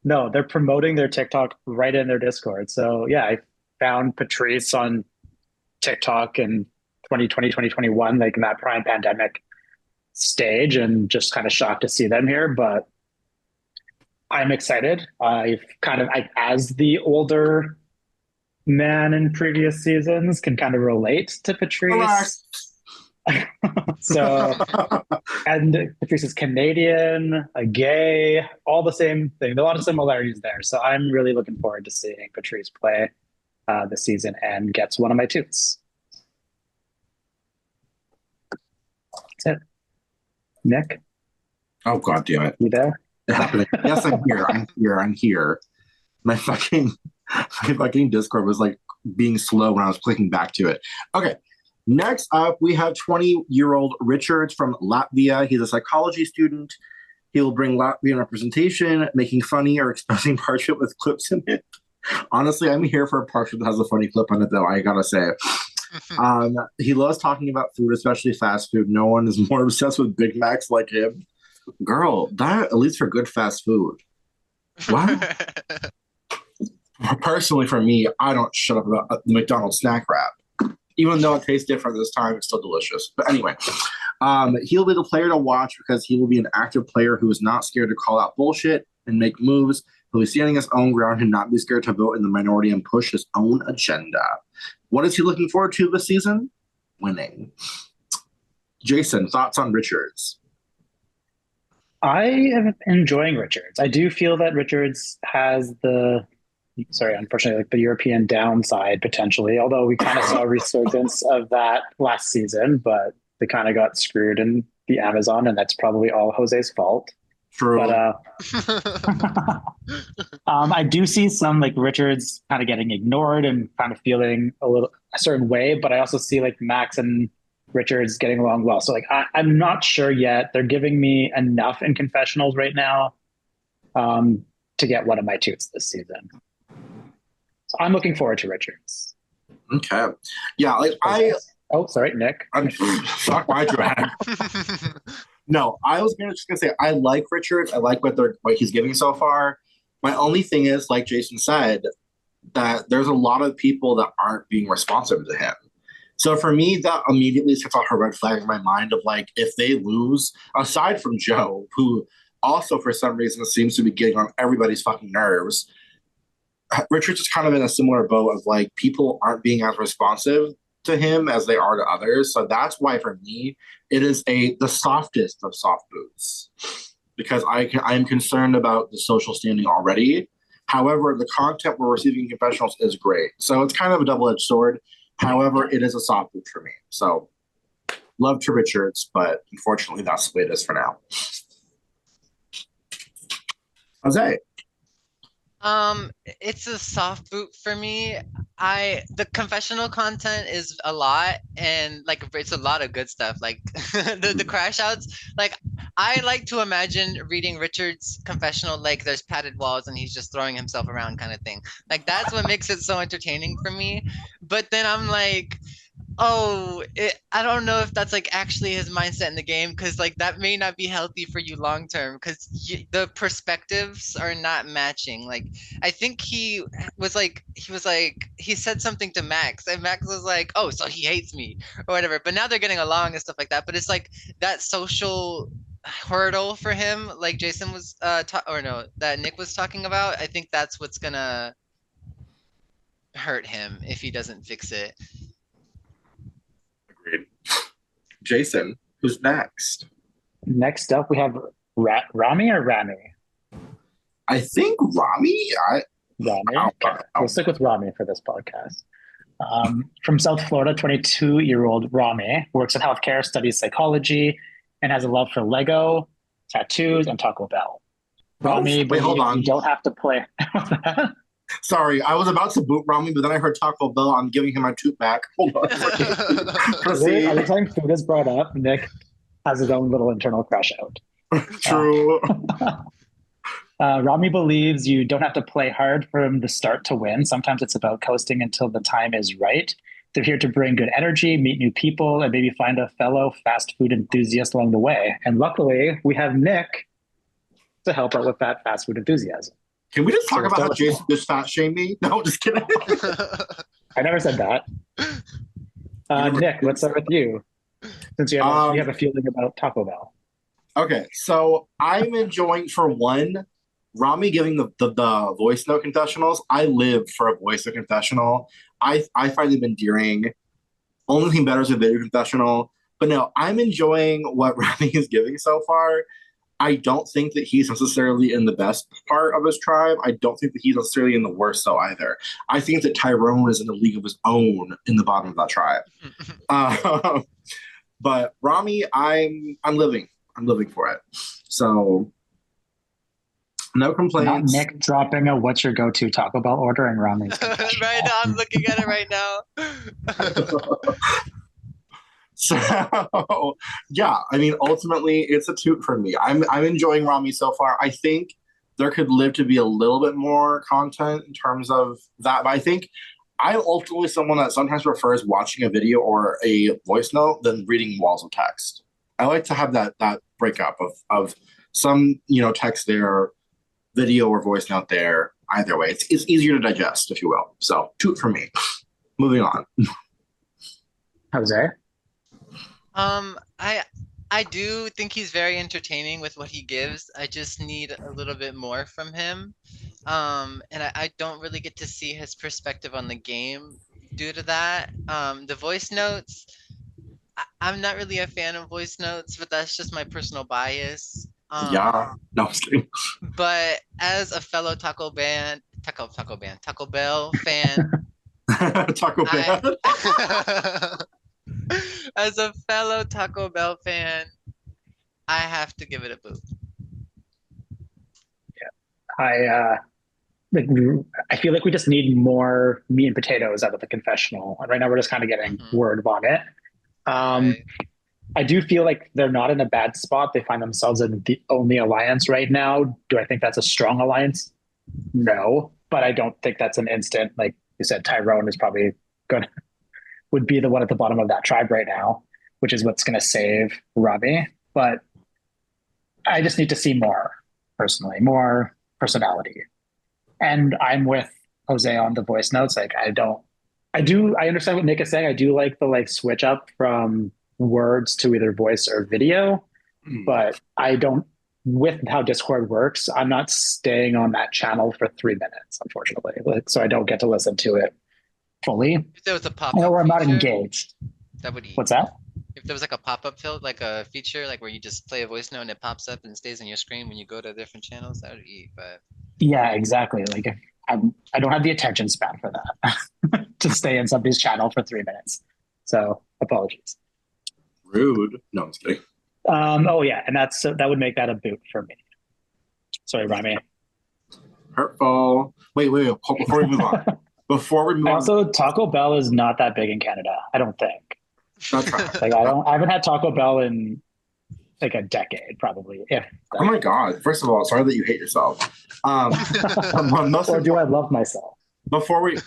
no, they're promoting their TikTok right in their Discord. So yeah, I found Patrice on TikTok in 2020, 2021, like in that prime pandemic stage, and just kind of shocked to see them here. But I'm excited. As the older man in previous seasons, can kind of relate to Patrice. So, and Patrice is Canadian, a gay, all the same thing. A lot of similarities there. So I'm really looking forward to seeing Patrice play this season and gets one of my toots. That's it. Nick? Oh, God damn it. You there? Yes, I'm here. I'm here. My fucking Discord was like being slow when I was clicking back to it. Okay. Next up, we have 20-year-old Richards from Latvia. He's a psychology student. He will bring Latvian representation, making funny or expressing parchment with clips in it. Honestly, I'm here for a parchment that has a funny clip on it, though, I gotta say. He loves talking about food, especially fast food. No one is more obsessed with Big Macs like him. Girl, that at least for good fast food. What? Personally, for me, I don't shut up about the McDonald's snack wrap. Even though it tastes different this time, it's still delicious. But anyway, he'll be the player to watch because he will be an active player who is not scared to call out bullshit and make moves. He'll be standing his own ground and not be scared to vote in the minority and push his own agenda. What is he looking forward to this season? Winning. Jason, thoughts on Richards? I am enjoying Richards. I do feel that Richards has unfortunately, like the European downside potentially, although we kind of saw a resurgence of that last season, but they kind of got screwed in the Amazon, and that's probably all Jose's fault. True. But I do see some like Richards kind of getting ignored and kind of feeling a certain way, but I also see like Max and Richards getting along well. So like I'm not sure yet. They're giving me enough in confessionals right now to get one of my toots this season. So I'm looking forward to Richards. Okay. Yeah, like Oh, sorry, Nick. I'm fuck my drag. No, I was just gonna say I like Richards. I like what he's giving so far. My only thing is, like Jason said, that there's a lot of people that aren't being responsive to him. So for me, that immediately sets off a red flag in my mind of like, if they lose, aside from Joe, who also for some reason seems to be getting on everybody's fucking nerves. Richard's is kind of in a similar boat of like people aren't being as responsive to him as they are to others. So that's why for me it is the softest of soft boots because I'm concerned about the social standing already. However, the content we're receiving in confessionals is great. So it's kind of a double-edged sword. However, it is a soft boot for me. So love to Richards, but unfortunately that's the way it is for now. Jose. It's a soft boot for me. The confessional content is a lot and like it's a lot of good stuff. Like the crash outs. Like I like to imagine reading Richard's confessional like there's padded walls and he's just throwing himself around kind of thing. Like that's what makes it so entertaining for me. But then I'm like, I don't know if that's like actually his mindset in the game because like that may not be healthy for you long term because the perspectives are not matching. Like I think he said something to Max and Max was like, oh, so he hates me or whatever. But now they're getting along and stuff like that. But it's like that social hurdle for him, like Jason was that Nick was talking about. I think that's what's gonna hurt him if he doesn't fix it. Agreed. Jason, who's next? Next up, we have Rami or Rami? I think Rami. Rami. Okay. We'll stick with Rami for this podcast. From South Florida, 22-year-old Rami works in healthcare, studies psychology, and has a love for Lego, tattoos, and Taco Bell. Rami, wait, hold on. You don't have to play. Sorry, I was about to boot Rami, but then I heard Taco Bell. I'm giving him my toot back. Hold on. Proceed. Every time food is brought up, Nick has his own little internal crash out. True. Rami believes you don't have to play hard from the start to win. Sometimes it's about coasting until the time is right. They're here to bring good energy, meet new people, and maybe find a fellow fast food enthusiast along the way. And luckily, we have Nick to help out with that fast food enthusiasm. Can we just talk about how Jason just fat shamed me? No, just kidding. I never said that. Nick, let's start with you. Since you have a feeling about Taco Bell. Okay, so I'm enjoying, for one, Rami giving the voice note confessionals. I live for a voice note confessional. I find them endearing. Only thing better is a video confessional. But no, I'm enjoying what Rami is giving so far. I don't think that he's necessarily in the best part of his tribe. I don't think that he's necessarily in the worst though either. I think that Tyrone is in a league of his own in the bottom of that tribe. But Rami, I'm living for it. So no complaints. Not Nick dropping a what's your go-to Taco Bell order and Rami. Right now, I'm looking at it right now. So yeah, I mean, ultimately, it's a toot for me. I'm enjoying Rami so far. I think there could live to be a little bit more content in terms of that, but I think I'm ultimately someone that sometimes prefers watching a video or a voice note than reading walls of text. I like to have that breakup of some text there, video or voice note there. Either way, it's easier to digest, if you will. So toot for me. Moving on. Jose. I do think he's very entertaining with what he gives. I just need a little bit more from him. And I don't really get to see his perspective on the game due to that. The voice notes, I'm not really a fan of voice notes, but that's just my personal bias. Yeah, no, I'm kidding. But as a fellow Taco Bell fan, Taco Bell. As a fellow Taco Bell fan, I have to give it a boot. Yeah, I feel like we just need more meat and potatoes out of the confessional. And right now, we're just kind of getting word vomit. Right. I do feel like they're not in a bad spot. They find themselves in the only alliance right now. Do I think that's a strong alliance? No, but I don't think that's an instant. Like you said, Tyrone is probably would be the one at the bottom of that tribe right now, which is what's going to save Rami. But I just need to see more, personally, more personality. And I'm with Jose on the voice notes. Like I understand what Nick is saying. I do like the switch up from words to either voice or video, but I don't with how Discord works, I'm not staying on that channel for 3 minutes, unfortunately. Like, so I don't get to listen to it fully, If there was a pop-up or I'm not feature, engaged. that would eat. What's that? If there was like a pop-up field, like a feature, like where you just play a voice note and it pops up and stays on your screen when you go to different channels, that would eat. But Yeah, exactly. Like I don't have the attention span for that to stay in somebody's channel for 3 minutes. So apologies. Rude. No, I'm just kidding. Oh yeah, and that would make that a boot for me. Sorry, Rami. Hurtful. Wait. Before we move on. Before we move on. Also, Taco Bell is not that big in Canada, I don't think. That's right. Like I haven't had Taco Bell in like a decade, probably. If Oh my God. First of all, sorry that you hate yourself. or do I love myself? Before we,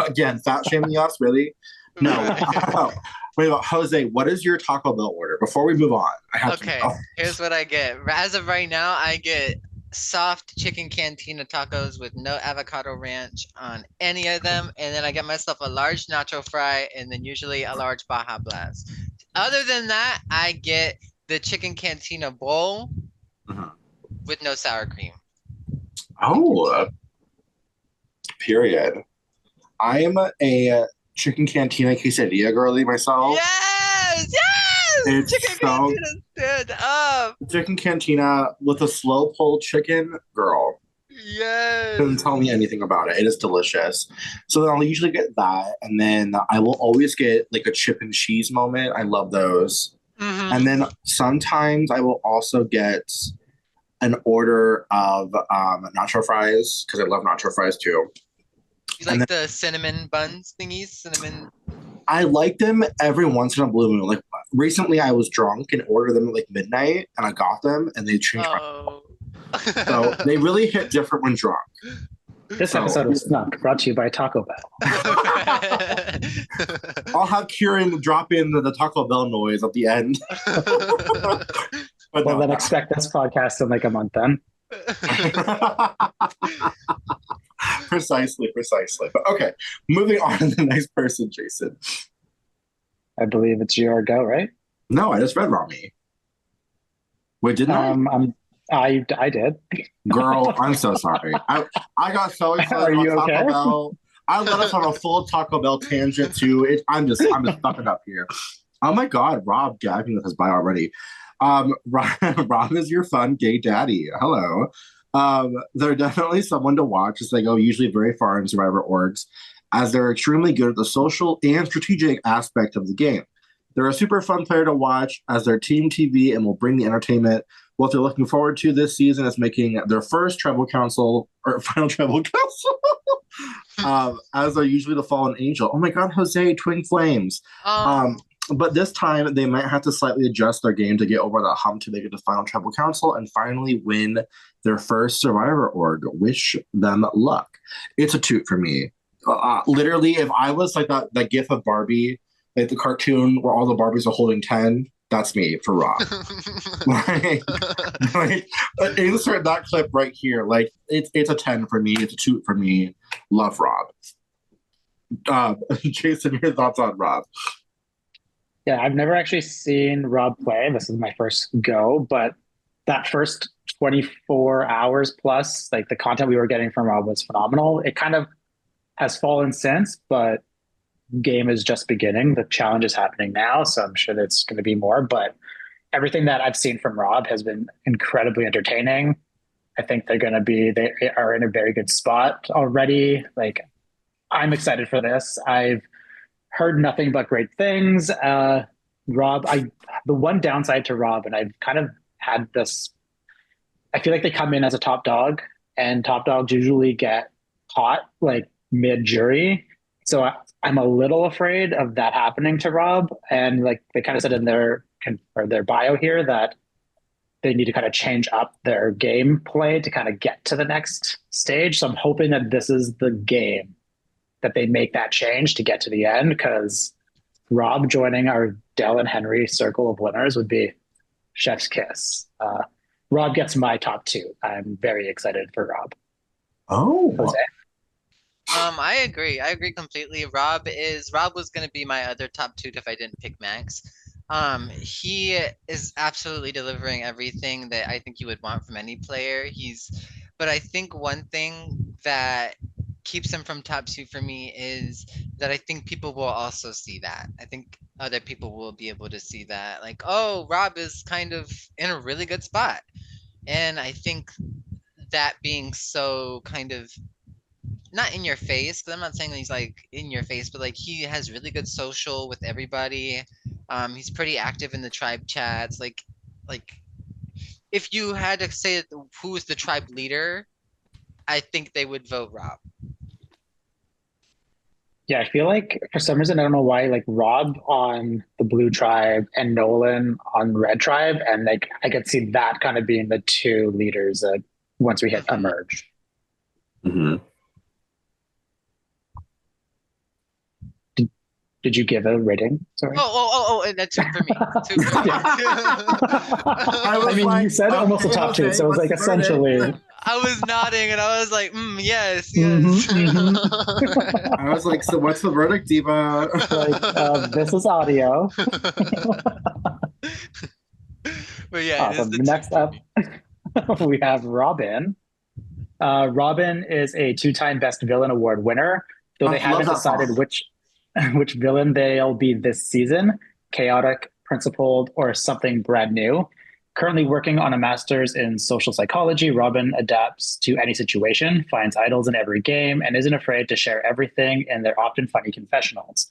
again, fat shaming us, really? No. Wait, Jose, what is your Taco Bell order? Before we move on, I have okay, to know. here's what I get. As of right now, I get soft chicken cantina tacos with no avocado ranch on any of them, and then I get myself a large nacho fry, and then usually a large Baja Blast. Other than that, I get the chicken cantina bowl with no sour cream. Oh, period. I'm a chicken cantina quesadilla girly myself. Yes! It's Chicken so cantina stood up. chicken cantina with a slow pulled chicken, girl. Yes. Doesn't tell me anything about it. It is delicious. So then I'll usually get that, and then I will always get like a chip and cheese moment. I love those. And then sometimes I will also get an order of nacho fries because I love nacho fries too. You like the cinnamon buns thingies? Cinnamon. I like them every once in a blue moon. Like recently, I was drunk and ordered them at like midnight, and I got them, and they changed my. So they really hit different when drunk. This episode of Snuffed brought to you by Taco Bell. I'll have Kieran drop in the Taco Bell noise at the end. Well, then expect this podcast in like a month then. Precisely. But okay, moving on to the next person, Jason. I believe it's your go, right? No, I just read Rami. Wait, didn't I? I did. Girl, I'm so sorry. I got so excited about Taco Bell. I led us on a full Taco Bell tangent too. I'm just stuffing up here. Oh my God, Rob gagging with his bio already. Rob is your fun gay daddy. Hello. They're definitely someone to watch as they go usually very far in Survivor orgs, as they're extremely good at the social and strategic aspect of the game. They're a super fun player to watch as their team TV and will bring the entertainment. What they're looking forward to this season is making their first tribal council or final tribal council, as they're usually the fallen angel. Oh my God, Jose, twin flames. But this time they might have to slightly adjust their game to get over that hump to make it to final tribal council and finally win their first Survivor org. Wish them luck. It's a toot for me. Literally, if I was like that gif of Barbie, like the cartoon where all the Barbies are holding 10, that's me for Rob. like, insert that clip right here. Like it's a 10 for me. It's a toot for me. Love Rob. Jason, your thoughts on Rob? Yeah, I've never actually seen Rob play. This is my first go, but that first 24 hours plus, like the content we were getting from Rob was phenomenal. It kind of has fallen since, but game is just beginning. The challenge is happening now, so I'm sure there's going to be more, but everything that I've seen from Rob has been incredibly entertaining. I think they are in a very good spot already. Like, I'm excited for this. I've heard nothing but great things. Rob, the one downside to Rob, and I've kind of had this, I feel like they come in as a top dog, and top dogs usually get caught like mid-jury. So I'm a little afraid of that happening to Rob. And like they kind of said in their bio here that they need to kind of change up their gameplay to kind of get to the next stage. So I'm hoping that this is the game that they make that change to get to the end, because Rob joining our Del and Henry circle of winners would be chef's kiss. Rob gets my top two. I'm very excited for Rob. Oh, Jose? I agree. I agree completely. Rob was going to be my other top two if I didn't pick Max. He is absolutely delivering everything that I think you would want from any player. But I think one thing that keeps him from top two for me is that I think people will also see that. I think other people will be able to see that. Like, oh, Rob is kind of in a really good spot. And I think that being so kind of not in your face, because I'm not saying that he's like in your face, but like he has really good social with everybody. He's pretty active in the tribe chats. Like if you had to say who is the tribe leader, I think they would vote Rob. Yeah, I feel like for some reason, I don't know why, like Rob on the Blue Tribe and Nolan on Red Tribe. And like I could see that kind of being the two leaders once we hit Mhm. Emerge. Mm-hmm. Did you give a rating? Sorry. And that's two for me. Two for me. I mean, you said almost a top two, so it was like essentially. I was nodding and I was like, yes, I was like, so what's the verdict, Diva? Like, this is audio. But yeah, awesome. Next up, we have Robin. Robin is a two-time Best Villain Award winner, though they haven't decided which villain they'll be this season, chaotic, principled, or something brand new. Currently working on a master's in social psychology, Robin adapts to any situation, finds idols in every game, and isn't afraid to share everything in their often funny confessionals.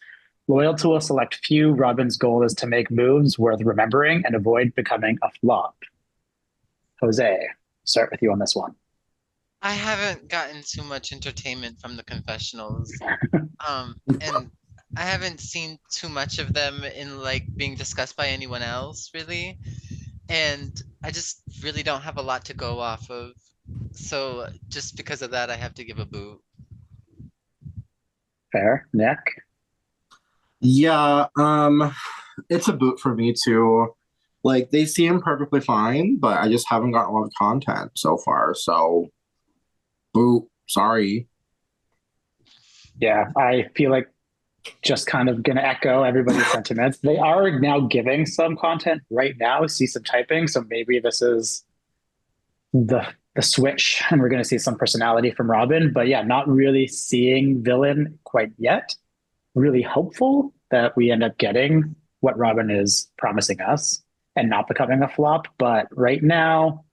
Loyal to a select few, Robin's goal is to make moves worth remembering and avoid becoming a flop. Jose, start with you on this one. I haven't gotten too much entertainment from the confessionals. And I haven't seen too much of them in like being discussed by anyone else, really. And I just really don't have a lot to go off of. So just because of that, I have to give a boot. Fair. Nick? Yeah, it's a boot for me too. Like they seem perfectly fine, but I just haven't gotten a lot of content so far. So boot, sorry. Yeah, I feel like just kind of going to echo everybody's sentiments. They are now giving some content right now, see some typing. So maybe this is the switch and we're going to see some personality from Robin. But yeah, not really seeing villain quite yet. Really hopeful that we end up getting what Robin is promising us and not becoming a flop. But right now,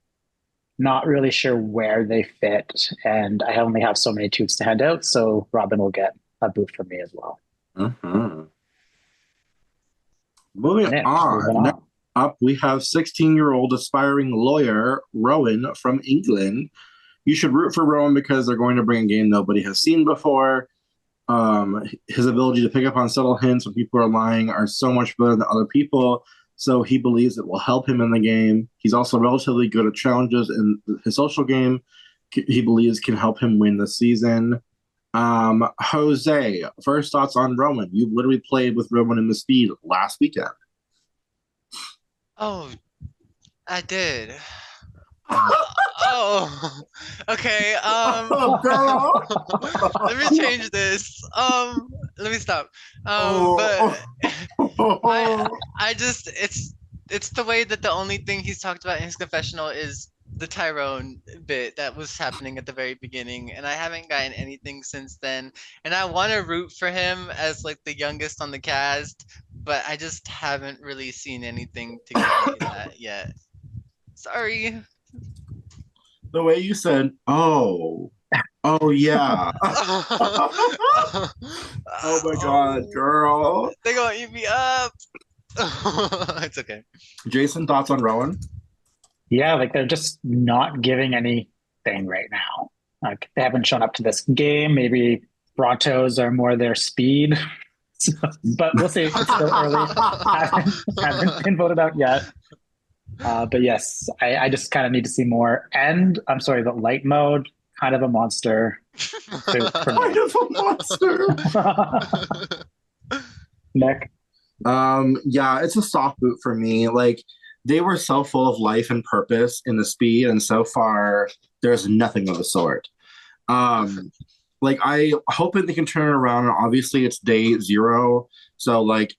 not really sure where they fit. And I only have so many toots to hand out. So Robin will get a boot from me as well. Mm-hmm. Moving Nick, on. Next up, we have 16-year-old aspiring lawyer Rowan from England. You should root for Rowan because they're going to bring a game nobody has seen before. His ability to pick up on subtle hints when people are lying are so much better than other people, so he believes it will help him in the game. He's also relatively good at challenges in his social game. He believes can help him win the season. Jose, first thoughts on Rowan. You literally played with Rowan in the speed last weekend. Oh, I did. Oh, okay. Girl. Let me change this. Let me stop. But I just it's the way that the only thing he's talked about in his confessional is the Tyrone bit that was happening at the very beginning, and I haven't gotten anything since then. And I want to root for him as like the youngest on the cast, but I just haven't really seen anything to give me that yet. Sorry. The way you said, oh yeah. Oh my God, girl. They're gonna eat me up. It's okay. Jason, thoughts on Rowan? Yeah, like they're just not giving anything right now. Like they haven't shown up to this game. Maybe Brontos are more their speed. But we'll see. It's still early. haven't been voted out yet. But yes, I just kind of need to see more. And I'm sorry, but light mode, kind of a monster. Kind of a monster. Nick? Yeah, it's a soft boot for me. Like they were so full of life and purpose in the speed, and so far there's nothing of the sort. Like I hoping they can turn it around, and obviously it's day 0, so like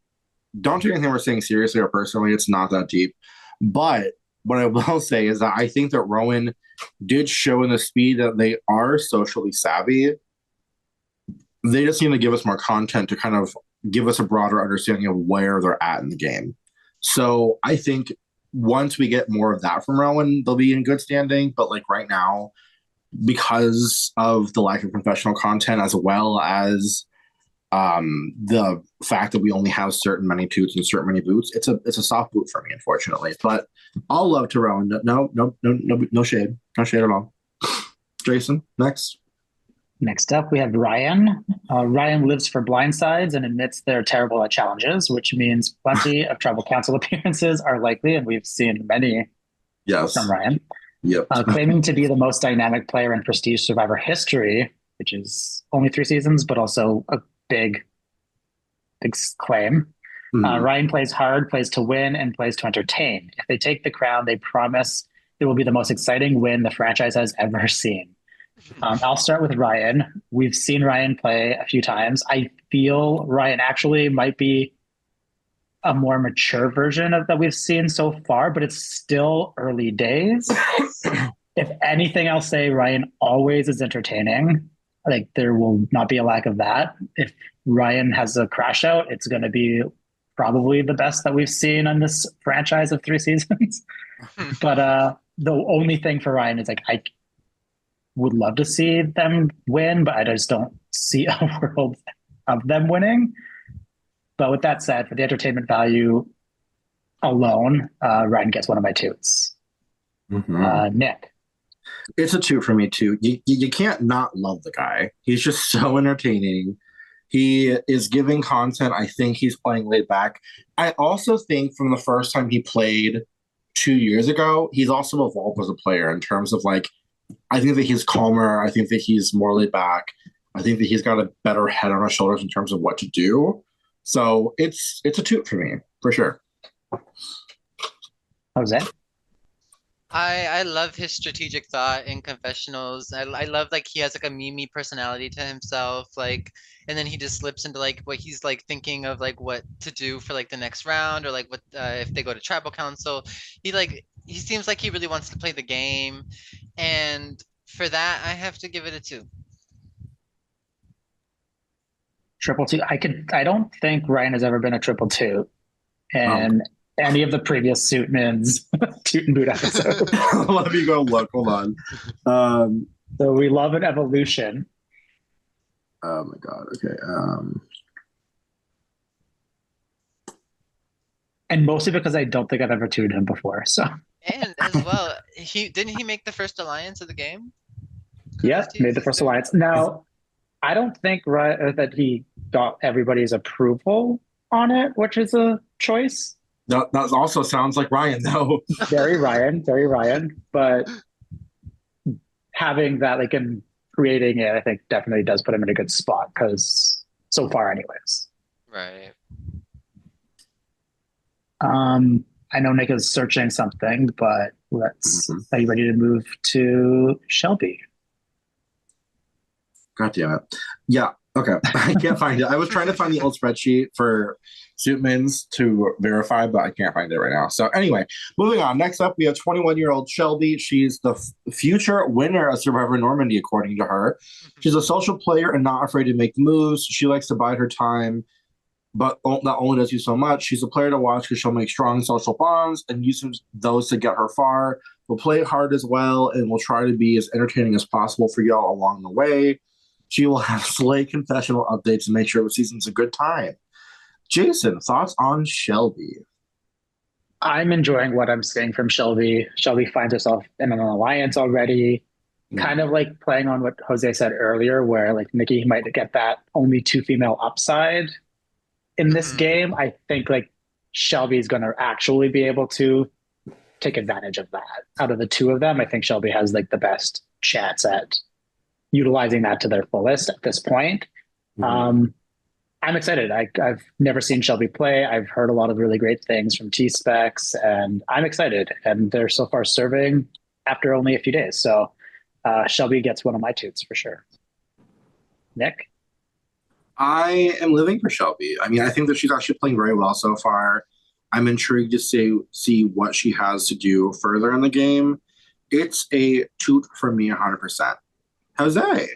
don't take anything we're saying seriously or personally. It's not that deep. But what I will say is that I think that Rowan did show in the speed that they are socially savvy. They just need to give us more content to kind of give us a broader understanding of where they're at in the game. So I think once we get more of that from Rowan, they'll be in good standing. But like right now, because of the lack of professional content as well as the fact that we only have certain many toots and certain many boots, it's a soft boot for me, unfortunately. But all love to Rowan. No shade, no shade at all. Jason, next. Next up, we have Ryan. Ryan lives for blindsides and admits they're terrible at challenges, which means plenty of tribal council appearances are likely, and we've seen many Yes. from Ryan. Yep. Claiming to be the most dynamic player in Prestige Survivor history, which is only 3 seasons, but also a big claim. Ryan plays hard, plays to win, and plays to entertain. If they take the crown, they promise it will be the most exciting win the franchise has ever seen. I'll start with Ryan. We've seen Ryan play a few times. I feel Ryan actually might be a more mature version of that we've seen so far, but it's still early days. If anything, I'll say Ryan always is entertaining. Like there will not be a lack of that. If Ryan has a crash out, it's going to be probably the best that we've seen on this franchise of 3 seasons. But the only thing for Ryan is like I would love to see them win, but I just don't see a world of them winning. But with that said, for the entertainment value alone, Ryan gets one of my 2s. Nick. It's a 2 for me too. You can't not love the guy. He's just so entertaining. He is giving content. I think he's playing laid back. I also think from the first time he played 2 years ago, he's also evolved as a player in terms of like, I think that he's calmer. I think that he's more laid back. I think that he's got a better head on his shoulders in terms of what to do. So it's a 2 for me, for sure. Jose? I love his strategic thought in confessionals. I love like he has like a meme personality to himself, like, and then he just slips into like what he's like thinking of like what to do for like the next round or like what if they go to tribal council. He seems like he really wants to play the game, and for that I have to give it a 2. Triple 2. I don't think Ryan has ever been a triple 2. And any of the previous Suitman's Toot and Boot episodes. Let me go look. Hold on. So we love an evolution. Oh my god. Okay. And mostly because I don't think I've ever tuned him before. So And as well, he make the first alliance of the game? yeah, made the first alliance. Now, I don't think that he got everybody's approval on it, which is a choice. That also sounds like Ryan, though. Very Ryan. But having that, like, and creating it, I think definitely does put him in a good spot because so far, anyways. Right. I know Nick is searching something, but are you ready to move to Shelby? God damn it. Yeah. Okay. I can't find it. I was trying to find the old spreadsheet for Suitman's to verify, but I can't find it right now. So anyway, moving on. Next up, we have 21-year-old Shelby. She's the future winner of Survivor Normandy, according to her. She's a social player and not afraid to make moves. She likes to bide her time, but not only does she so much, she's a player to watch because she'll make strong social bonds and use those to get her far. We'll play hard as well, and we'll try to be as entertaining as possible for y'all along the way. She will have slay confessional updates and make sure the season's a good time. Jason, thoughts on Shelby? I'm enjoying what I'm seeing from Shelby. Shelby finds herself in an alliance already, kind of like playing on what Jose said earlier, where like Nikki might get that only 2 female upside in this game. I think like Shelby's going to actually be able to take advantage of that. Out of the 2 of them, I think Shelby has like the best chance at utilizing that to their fullest at this point. I'm excited. I've never seen Shelby play. I've heard a lot of really great things from T-Specs, and I'm excited. And they're so far serving after only a few days. So Shelby gets one of my toots for sure. Nick? I am living for Shelby. I mean, I think that she's actually playing very well so far. I'm intrigued to see what she has to do further in the game. It's a toot for me 100%. Jose.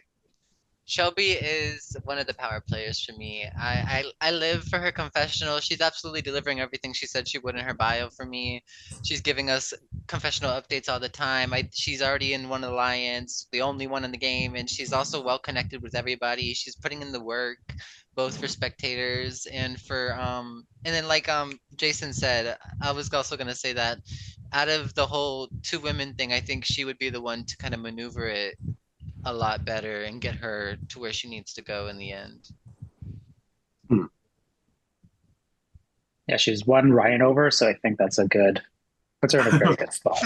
Shelby is one of the power players for me. I live for her confessional. She's absolutely delivering everything she said she would in her bio for me. She's giving us confessional updates all the time. She's already in one alliance, the only one in the game, and she's also well connected with everybody. She's putting in the work, both for spectators and for and then like Jason said, I was also gonna say that out of the whole two women thing, I think she would be the one to kind of maneuver it a lot better and get her to where she needs to go in the end. Hmm. Yeah, she's one Ryan over, so I think that's puts her in a very good spot.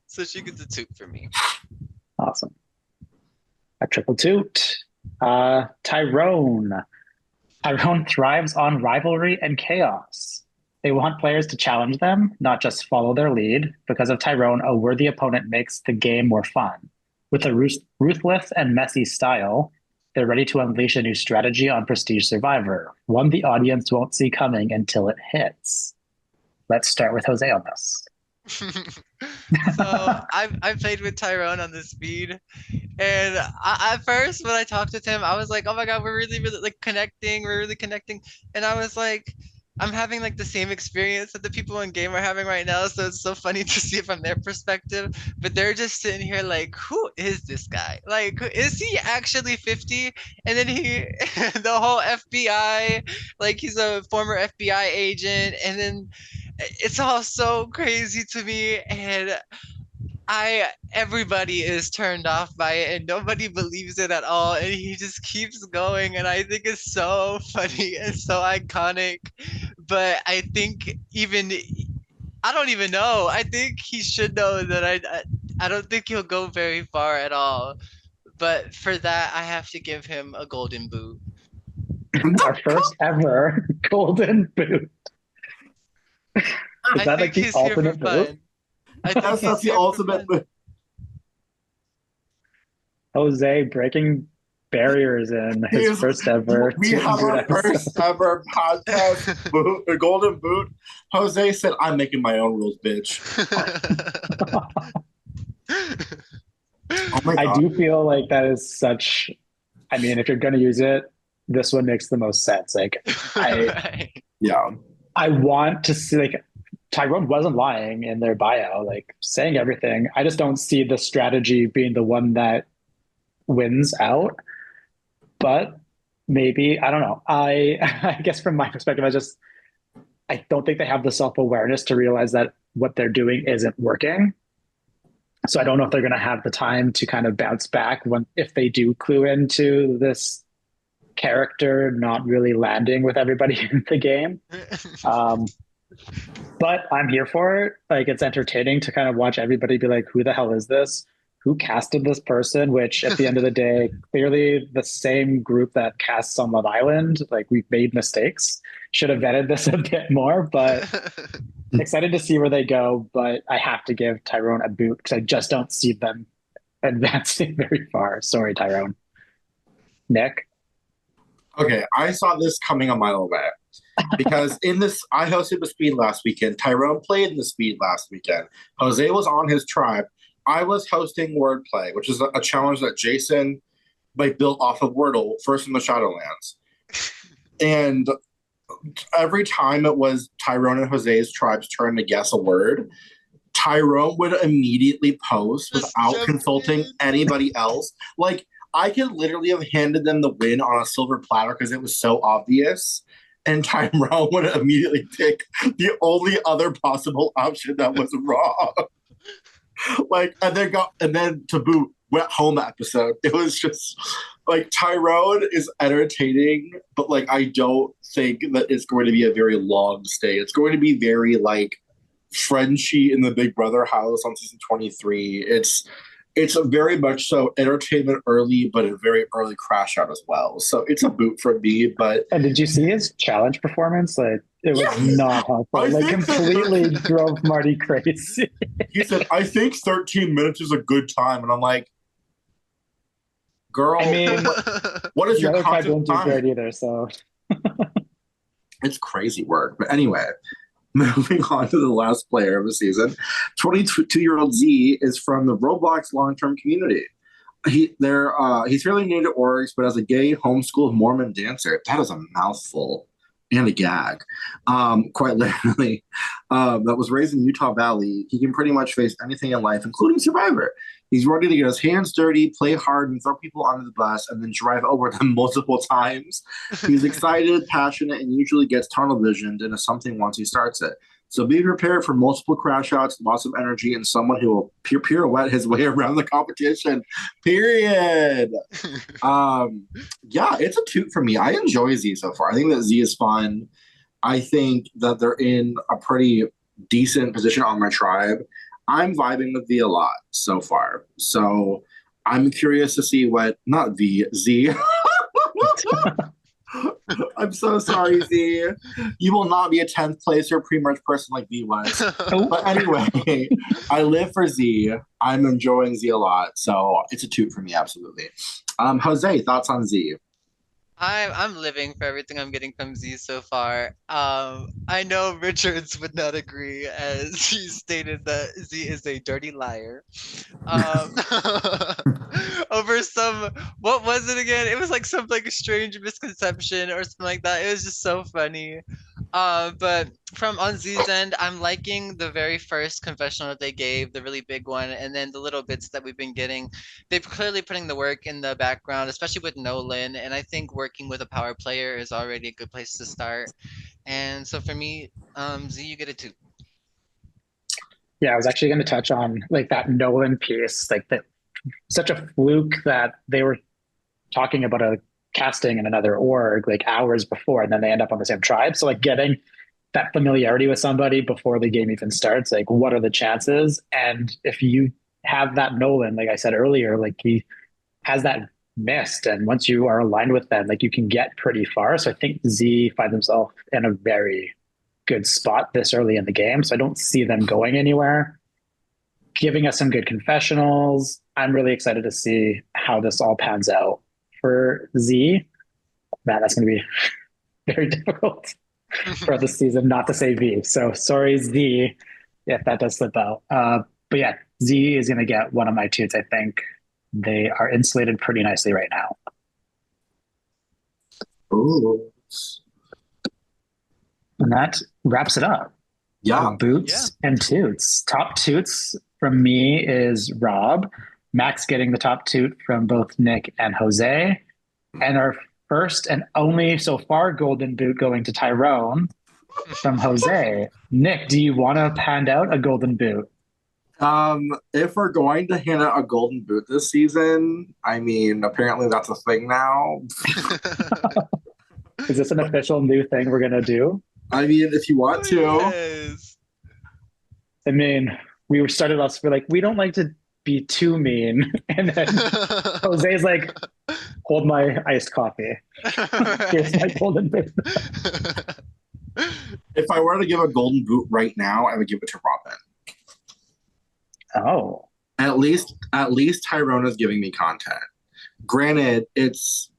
So she gets a toot for me. Awesome. A triple toot. Tyrone. Tyrone thrives on rivalry and chaos. They want players to challenge them, not just follow their lead. Because of Tyrone, a worthy opponent makes the game more fun. With a ruthless and messy style, they're ready to unleash a new strategy on Prestige Survivor, one the audience won't see coming until it hits. Let's start with Jose on this. So I've played with Tyrone on the speed, and at first when I talked with him, I was like, oh my god, we're really really like connecting, we're really connecting, and I was like, I'm having like the same experience that the people in game are having right now, so it's so funny to see it from their perspective. But they're just sitting here like, who is this guy? Like, is he actually 50? And then the whole FBI, like he's a former FBI agent, and then it's all so crazy to me, and everybody is turned off by it and nobody believes it at all, and he just keeps going, and I think it's so funny and so iconic. But I think even I don't even know. I think he should know that I don't think he'll go very far at all. But for that, I have to give him a golden boot. Our first ever golden boot. Is I that like think the he's here for ultimate boot? fun. I think That's he's not the here for ultimate fun. boot. Jose breaking barriers in his first ever We Toot and have Boot our episode. first ever podcast boot, a golden boot. Jose said, I'm making my own rules, bitch. Oh my I god. do feel like that is such. I mean, if you're going to use it, this one makes the most sense. Like, Right. Yeah. I want to see like Tyrone wasn't lying in their bio, like saying everything. I just don't see the strategy being the one that wins out. But maybe I don't know. I guess from my perspective, I don't think they have the self-awareness to realize that what they're doing isn't working. So I don't know if they're going to have the time to kind of bounce back if they do clue into this character not really landing with everybody in the game. But I'm here for it. Like, it's entertaining to kind of watch everybody be like, who the hell is this? Who casted this person? Which at the end of the day, clearly the same group that casts on Love Island, like, we've made mistakes. Should have vetted this a bit more, but excited to see where they go. But I have to give Tyrone a boot because I just don't see them advancing very far. Sorry, Tyrone. Nick? Okay, I saw this coming a mile away. Because I hosted the speed last weekend. Tyrone played in the speed last weekend. Jose was on his tribe. I was hosting Wordplay, which is a challenge that Jason built off of Wordle, first in the Shadowlands. And every time it was Tyrone and Jose's tribe's turn to guess a word, Tyrone would immediately post without consulting anybody else. Like, I could literally have handed them the win on a silver platter because it was so obvious. And Tyrone would immediately pick the only other possible option that was wrong. And then to boot, went home episode. It was just like Tyrone is entertaining, but like I don't think that it's going to be a very long stay. It's going to be very like Frenchie in the Big Brother house on season 23. It's a very much so entertainment early, but a very early crash out as well. So it's a boot for me. And did you see his challenge performance? Like, it was not helpful. Like, completely drove Marty crazy. He said, I think 13 minutes is a good time. And I'm like, Girl, I mean, what is the your other tribe content don't do time? great either. So It's crazy work. But anyway, moving on to the last player of the season. 22-year-old Z is from the Roblox long-term community. He's fairly new to orgs, but as a gay homeschooled Mormon dancer, that is a mouthful and a gag. Quite literally, that was raised in Utah Valley. He can pretty much face anything in life, including Survivor. He's ready to get his hands dirty, play hard, and throw people under the bus, and then drive over them multiple times. He's excited, passionate, and usually gets tunnel visioned into something once he starts it. So be prepared for multiple crash outs, lots of energy, and someone who will pirouette his way around the competition. Period. Yeah, it's a toot for me. I enjoy Z so far. I think that Z is fun. I think that they're in a pretty decent position on my tribe. I'm vibing with V a lot so far. So I'm curious to see not V, Z. I'm so sorry, Z. You will not be a 10th placer pre-merge person like V was. But anyway, I live for Z. I'm enjoying Z a lot. So it's a toot for me, absolutely. Jose, thoughts on Z? I'm living for everything I'm getting from Z so far. I know Richards would not agree, as he stated that Z is a dirty liar. Um, over some, what was it again? It was like some like strange misconception or something like that. It was just so funny. But from on Z's end, I'm liking the very first confessional that they gave, the really big one, and then the little bits that we've been getting. They're clearly putting the work in the background, especially with Nolan, and I think working with a power player is already a good place to start. And so for me, Z, you get it too. yeah, I was actually going to touch on like that Nolan piece, like that such a fluke that they were talking about a casting in another org like hours before, and then they end up on the same tribe. So like getting that familiarity with somebody before the game even starts, like what are the chances? And if you have that Nolan, like I said earlier, like he has that mist, and once you are aligned with them, like you can get pretty far. So I think Z finds himself in a very good spot this early in the game. So I don't see them going anywhere. Giving us some good confessionals. I'm really excited to see how this all pans out for Z. Man, that's going to be very difficult for the season not to say V. So sorry, Z, if that does slip out. But yeah, Z is going to get one of my toots. I think they are insulated pretty nicely right now. Ooh. And that wraps it up. Yeah. Boots and toots. Top toots from me is Rob. Max getting the top toot from both Nick and Jose. And our first and only so far golden boot going to Tyrone from Jose. Nick, do you want to hand out a golden boot? If we're going to hand out a golden boot this season, I mean, apparently that's a thing now. Is this an official new thing we're going to do? I mean, if you want to. Yes. I mean, we started off, we're like, we don't like to be too mean. And then Jose's like, hold my iced coffee. Here's my golden boot. If I were to give a golden boot right now, I would give it to Robin. Oh. At least Tyrone is giving me content. Granted, it's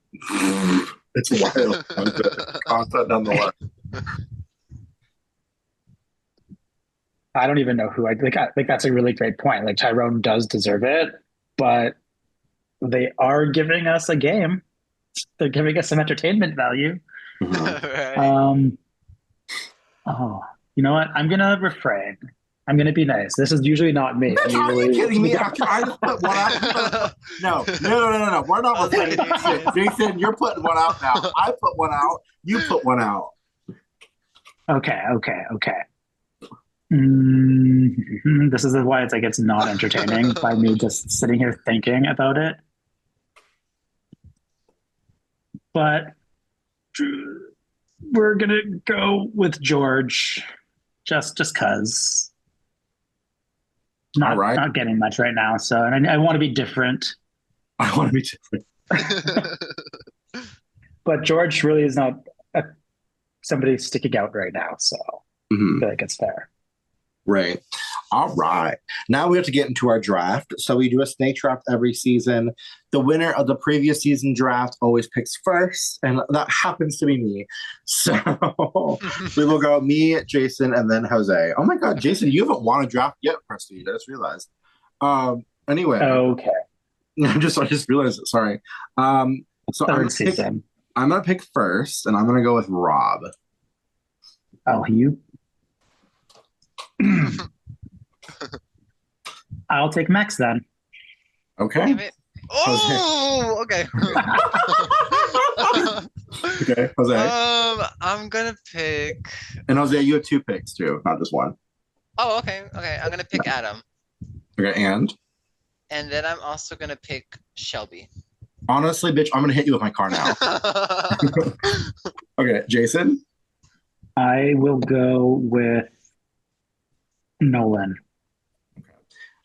wild content nonetheless. I don't even know who I think that's a really great point. Like Tyrone does deserve it, but they are giving us a game. They're giving us some entertainment value. Right. Oh, you know what? I'm gonna refrain. I'm gonna be nice. This is usually not me. Bitch, are you kidding me? I just put one out. No. We're not refraining. Jason, you're putting one out now. I put one out. You put one out. Okay. This is why it's like it's not entertaining by me just sitting here thinking about it. But we're gonna go with George, just cause. Not getting much right now, so and I want to be different. I want to be different. But George really is not somebody sticking out right now, so I feel like it's fair. Right. All right. Now we have to get into our draft. So we do a snake draft every season. The winner of the previous season draft always picks first, and that happens to be me. So we will go me, Jason, and then Jose. Oh my God, Jason, you haven't won a draft yet, Prestige. I just realized. Anyway. Okay. I just realized it. Sorry. So Third season. I'm gonna pick first, and I'm gonna go with Rob. Oh, you. I'll take Max then. Okay. Oh, okay. Okay, Jose. I'm gonna pick. And Jose, you have 2 picks too, not just one. Oh, okay. Okay, I'm gonna pick Adam. Okay, and then I'm also gonna pick Shelby. honestly, bitch, I'm gonna hit you with my car now. Okay, Jason. I will go with Nolan.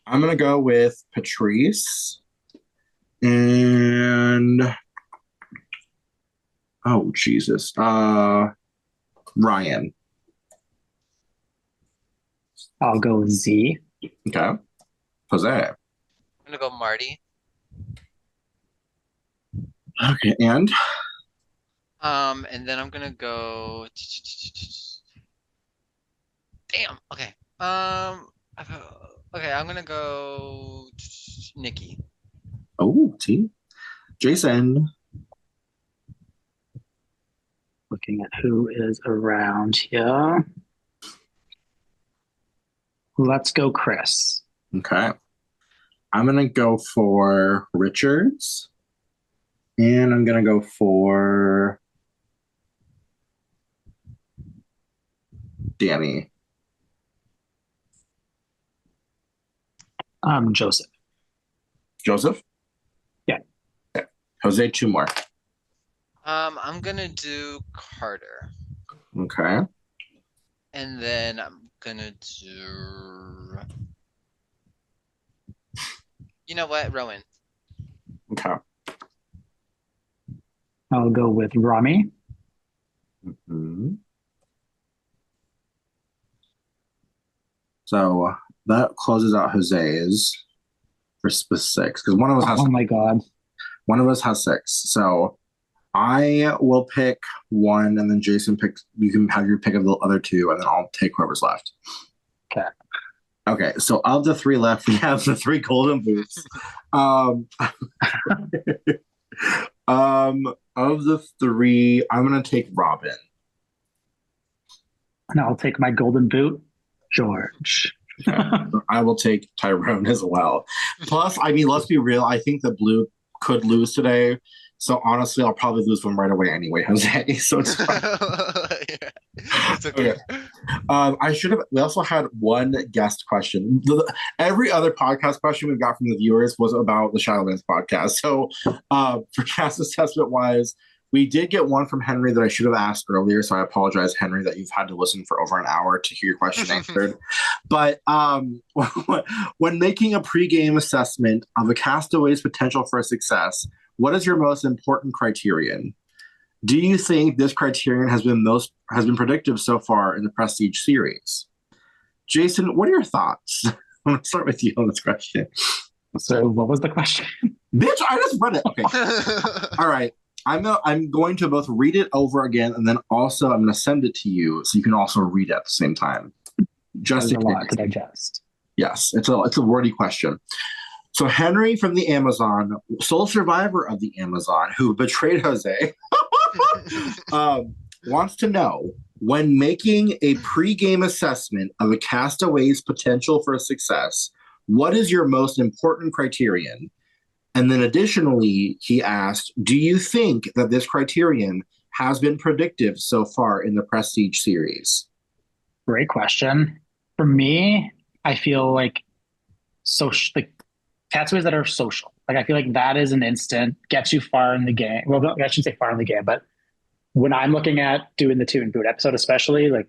I'm gonna go with Patrice. And oh Jesus. Ryan. I'll go Z. Okay. Jose. I'm gonna go Marty. Okay, and then I'm gonna go. Damn. Okay. Okay, I'm gonna go Nikki. oh, T. Jason. Looking at who is around here. Let's go, Chris. Okay. I'm gonna go for Richards. And I'm gonna go for Danny. Joseph. Joseph? Yeah. Okay. Jose, 2 more. I'm gonna do Carter. Okay. And then I'm gonna do. You know what? Rowan. Okay. I'll go with Rami. Mm-hmm. So that closes out Jose's for 6 because one of us has. Oh my God. One of us has 6. So I will pick 1, and then Jason picks. You can have your pick of the other 2, and then I'll take whoever's left. Okay. Okay. So of the 3 left, we have the 3 golden boots. Of the 3, I'm gonna take Robin. And I'll take my golden boot, George. Okay. I will take Tyrone as well. Plus, I mean, let's be real. I think the blue could lose today. So honestly, I'll probably lose them right away anyway, Jose. So it's fine. Yeah. It's okay. We also had one guest question. Every other podcast question we've got from the viewers was about the Shadowlands podcast. So for cast assessment wise, we did get one from Henry that I should have asked earlier. So I apologize, Henry, that you've had to listen for over an hour to hear your question answered. But when making a pregame assessment of a castaway's potential for success, what is your most important criterion? Do you think this criterion has been predictive so far in the Prestige series? Jason, what are your thoughts? I'm going to start with you on this question. So what was the question? Bitch, I just read it. Okay. All right. I'm going to both read it over again, and then also I'm going to send it to you so you can also read it at the same time. Just There's a lot to digest. Yes, it's a wordy question. So Henry from the Amazon, sole survivor of the Amazon, who betrayed Jose, wants to know, when making a pregame assessment of a castaway's potential for success, what is your most important criterion? And then additionally, he asked, do you think that this criterion has been predictive so far in the Prestige series? Great question. For me, I feel like castaways that are social. Like I feel like that is an instant, gets you far in the game. Well, I shouldn't say far in the game, but when I'm looking at doing the 2 and boot episode, especially, like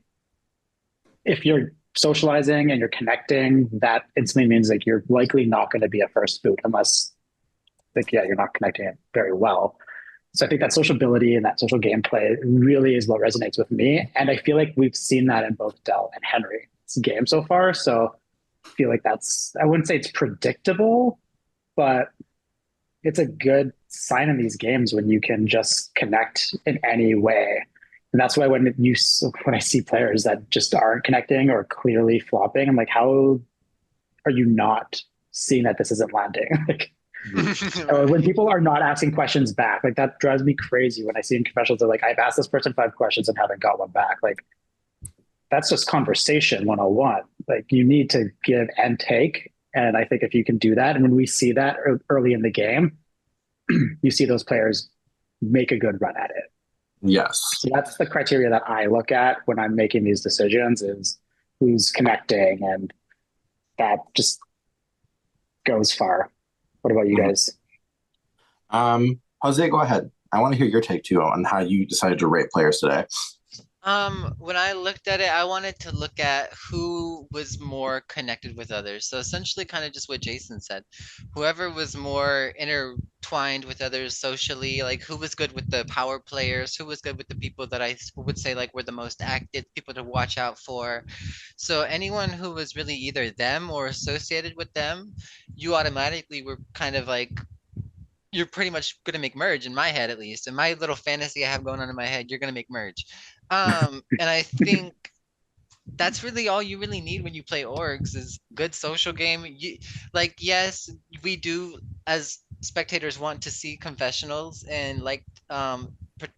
if you're socializing and you're connecting, that instantly means like you're likely not going to be a first boot unless you're not connecting it very well. So I think that sociability and that social gameplay really is what resonates with me. And I feel like we've seen that in both Dell and Henry's game so far. So feel like I wouldn't say it's predictable, but it's a good sign in these games when you can just connect in any way. And that's why when I see players that just aren't connecting or clearly flopping, I'm like, how are you not seeing that this isn't landing? Like, or when Right. people are not asking questions back, like that drives me crazy when I see in confessionals they're like, I've asked this person 5 questions and haven't got one back. Like, that's just conversation 101. Like, you need to give and take. And I think if you can do that, and when we see that early in the game, you see those players make a good run at it. Yes. So that's the criteria that I look at when I'm making these decisions is who's connecting, and that just goes far. What about you Mhm. guys? Jose, go ahead. I want to hear your take too on how you decided to rate players today. When I looked at it, I wanted to look at who was more connected with others. So essentially, kind of just what Jason said. Whoever was more intertwined with others socially, like who was good with the power players, who was good with the people that would say like were the most active, people to watch out for. So anyone who was really either them or associated with them, you automatically were kind of like you're pretty much gonna make merge in my head at least. In my little fantasy I have going on in my head, you're gonna make merge. And I think that's really all you really need when you play orgs is good social game. Like, yes, we do as spectators want to see confessionals and like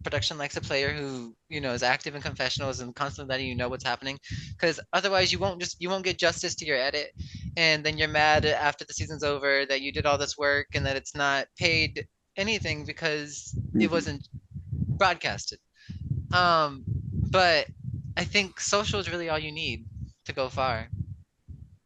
production likes a player who is active in confessionals and constantly letting you know what's happening because otherwise you won't get justice to your edit and then you're mad after the season's over that you did all this work and that it's not paid anything because it Mhm. wasn't broadcasted. But I think social is really all you need to go far.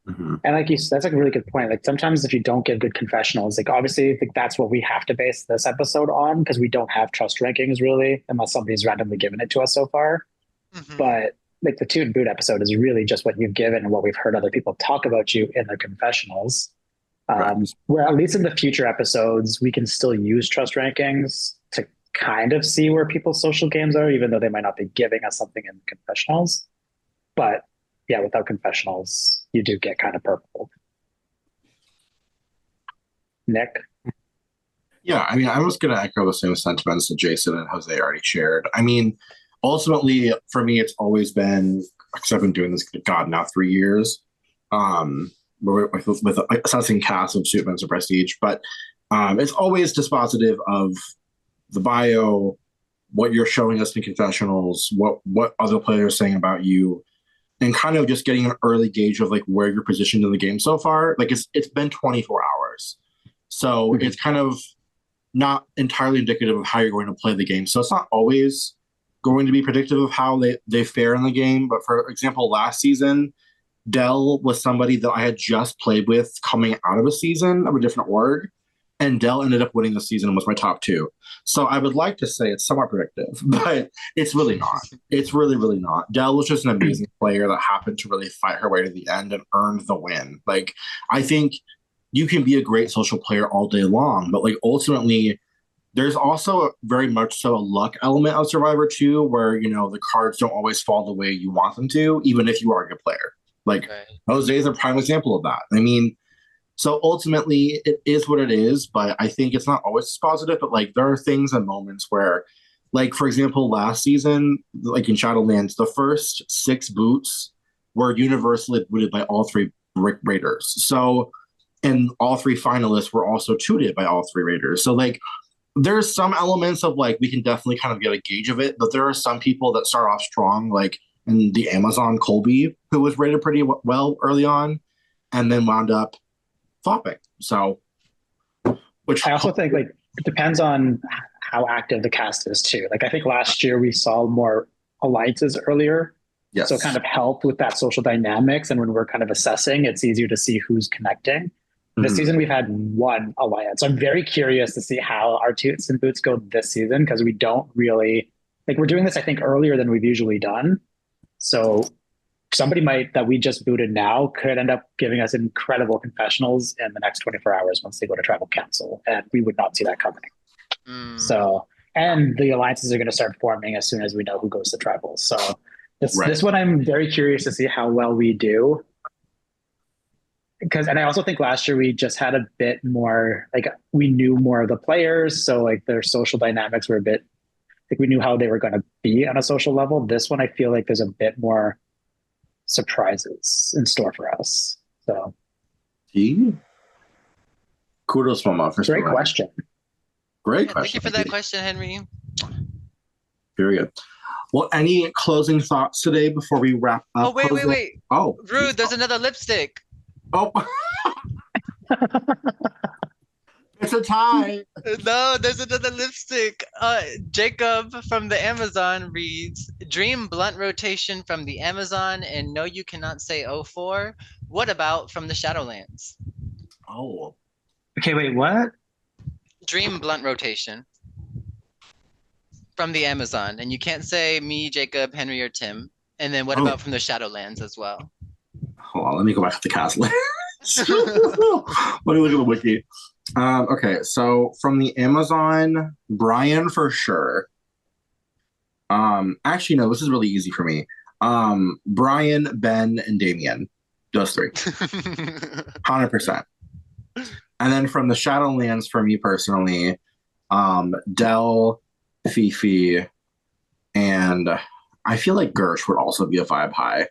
Mhm. And like you said, that's like a really good point. Like sometimes if you don't give good confessionals, like obviously like that's what we have to base this episode on because we don't have trust rankings really, unless somebody's randomly given it to us so far. Hmm. But like the Toot and Boot episode is really just what you've given and what we've heard other people talk about you in their confessionals. Correct. Where at least in the future episodes, we can still use trust rankings to kind of see where people's social games are, even though they might not be giving us something in confessionals. But yeah, without confessionals, you do get kind of purple. Nick? Yeah, I mean, I was going to echo the same sentiments that Jason and Jose already shared. I mean, ultimately, for me, it's always been because I've been doing this, God, now 3 years, with assessing casts of Suitman and Prestige, but it's always dispositive of the bio, what you're showing us in confessionals, what other players are saying about you, and kind of just getting an early gauge of like where you're positioned in the game so far. Like it's been 24 hours, so Mm-hmm. it's kind of not entirely indicative of how you're going to play the game. So it's not always going to be predictive of how they fare in the game. But for example, last season, Dell was somebody that I had just played with coming out of a season of a different org. And Dell ended up winning the season and was my top two. So I would like to say it's somewhat predictive, but it's really not. It's really, really not. Dell was just an amazing player that happened to really fight her way to the end and earned the win. Like, I think you can be a great social player all day long, but like ultimately, there's also very much so a luck element of Survivor too, where the cards don't always fall the way you want them to, even if you are a good player. Like Right. Jose is a prime example of that. I mean, so ultimately, it is what it is, but I think it's not always positive. But like, there are things and moments where, like for example, last season, like in Shadowlands, the first 6 boots were universally booted by all 3 raiders. So, and all 3 finalists were also tooted by all 3 raiders. So like, there's some elements of like we can definitely kind of get a gauge of it, but there are some people that start off strong, like in the Amazon Colby, who was rated pretty well early on, and then wound up flopping. So, which I also think like it depends on how active the cast is too. Like I think last year we saw more alliances earlier. So it kind yes. of helped with that social dynamics. And when we're kind of assessing, it's easier to see who's connecting. This Mhm. season we've had one alliance. So I'm very curious to see how our Toots and Boots go this season because we don't really like we're doing this, I think, earlier than we've usually done. So somebody might that we just booted now could end up giving us incredible confessionals in the next 24 hours once they go to tribal council. And we would not see that coming. Mm. So, and the alliances are going to start forming as soon as we know who goes to tribal. So this Right. one, I'm very curious to see how well we do. and I also think last year we just had a bit more, like we knew more of the players, so like their social dynamics were a bit, like we knew how they were going to be on a social level. This one, I feel like there's a bit more surprises in store for us. So, kudos, Mama, for great question. Great Yeah, question. thank you for that question, Henry. Very good. Well, any closing thoughts today before we wrap up? Oh, wait. Oh, Rude, there's another lipstick. Oh, it's a tie. No, there's another lipstick. Jacob from the Amazon reads, Dream blunt rotation from the Amazon and no, you cannot say 04. What about from the Shadowlands? Oh. Okay, wait, what? Dream blunt rotation from the Amazon. And you can't say me, Jacob, Henry, or Tim. And then what about from the Shadowlands as well? Hold on, let me go back to the cast list. Let me look at the wiki. Okay, so from the Amazon, Brian for sure. Actually, no, this is really easy for me. Brian, Ben, and Damien. Those three. 100%. And then from the Shadowlands, for me personally, Dell, Fifi, and I feel like Gersh would also be a vibe high.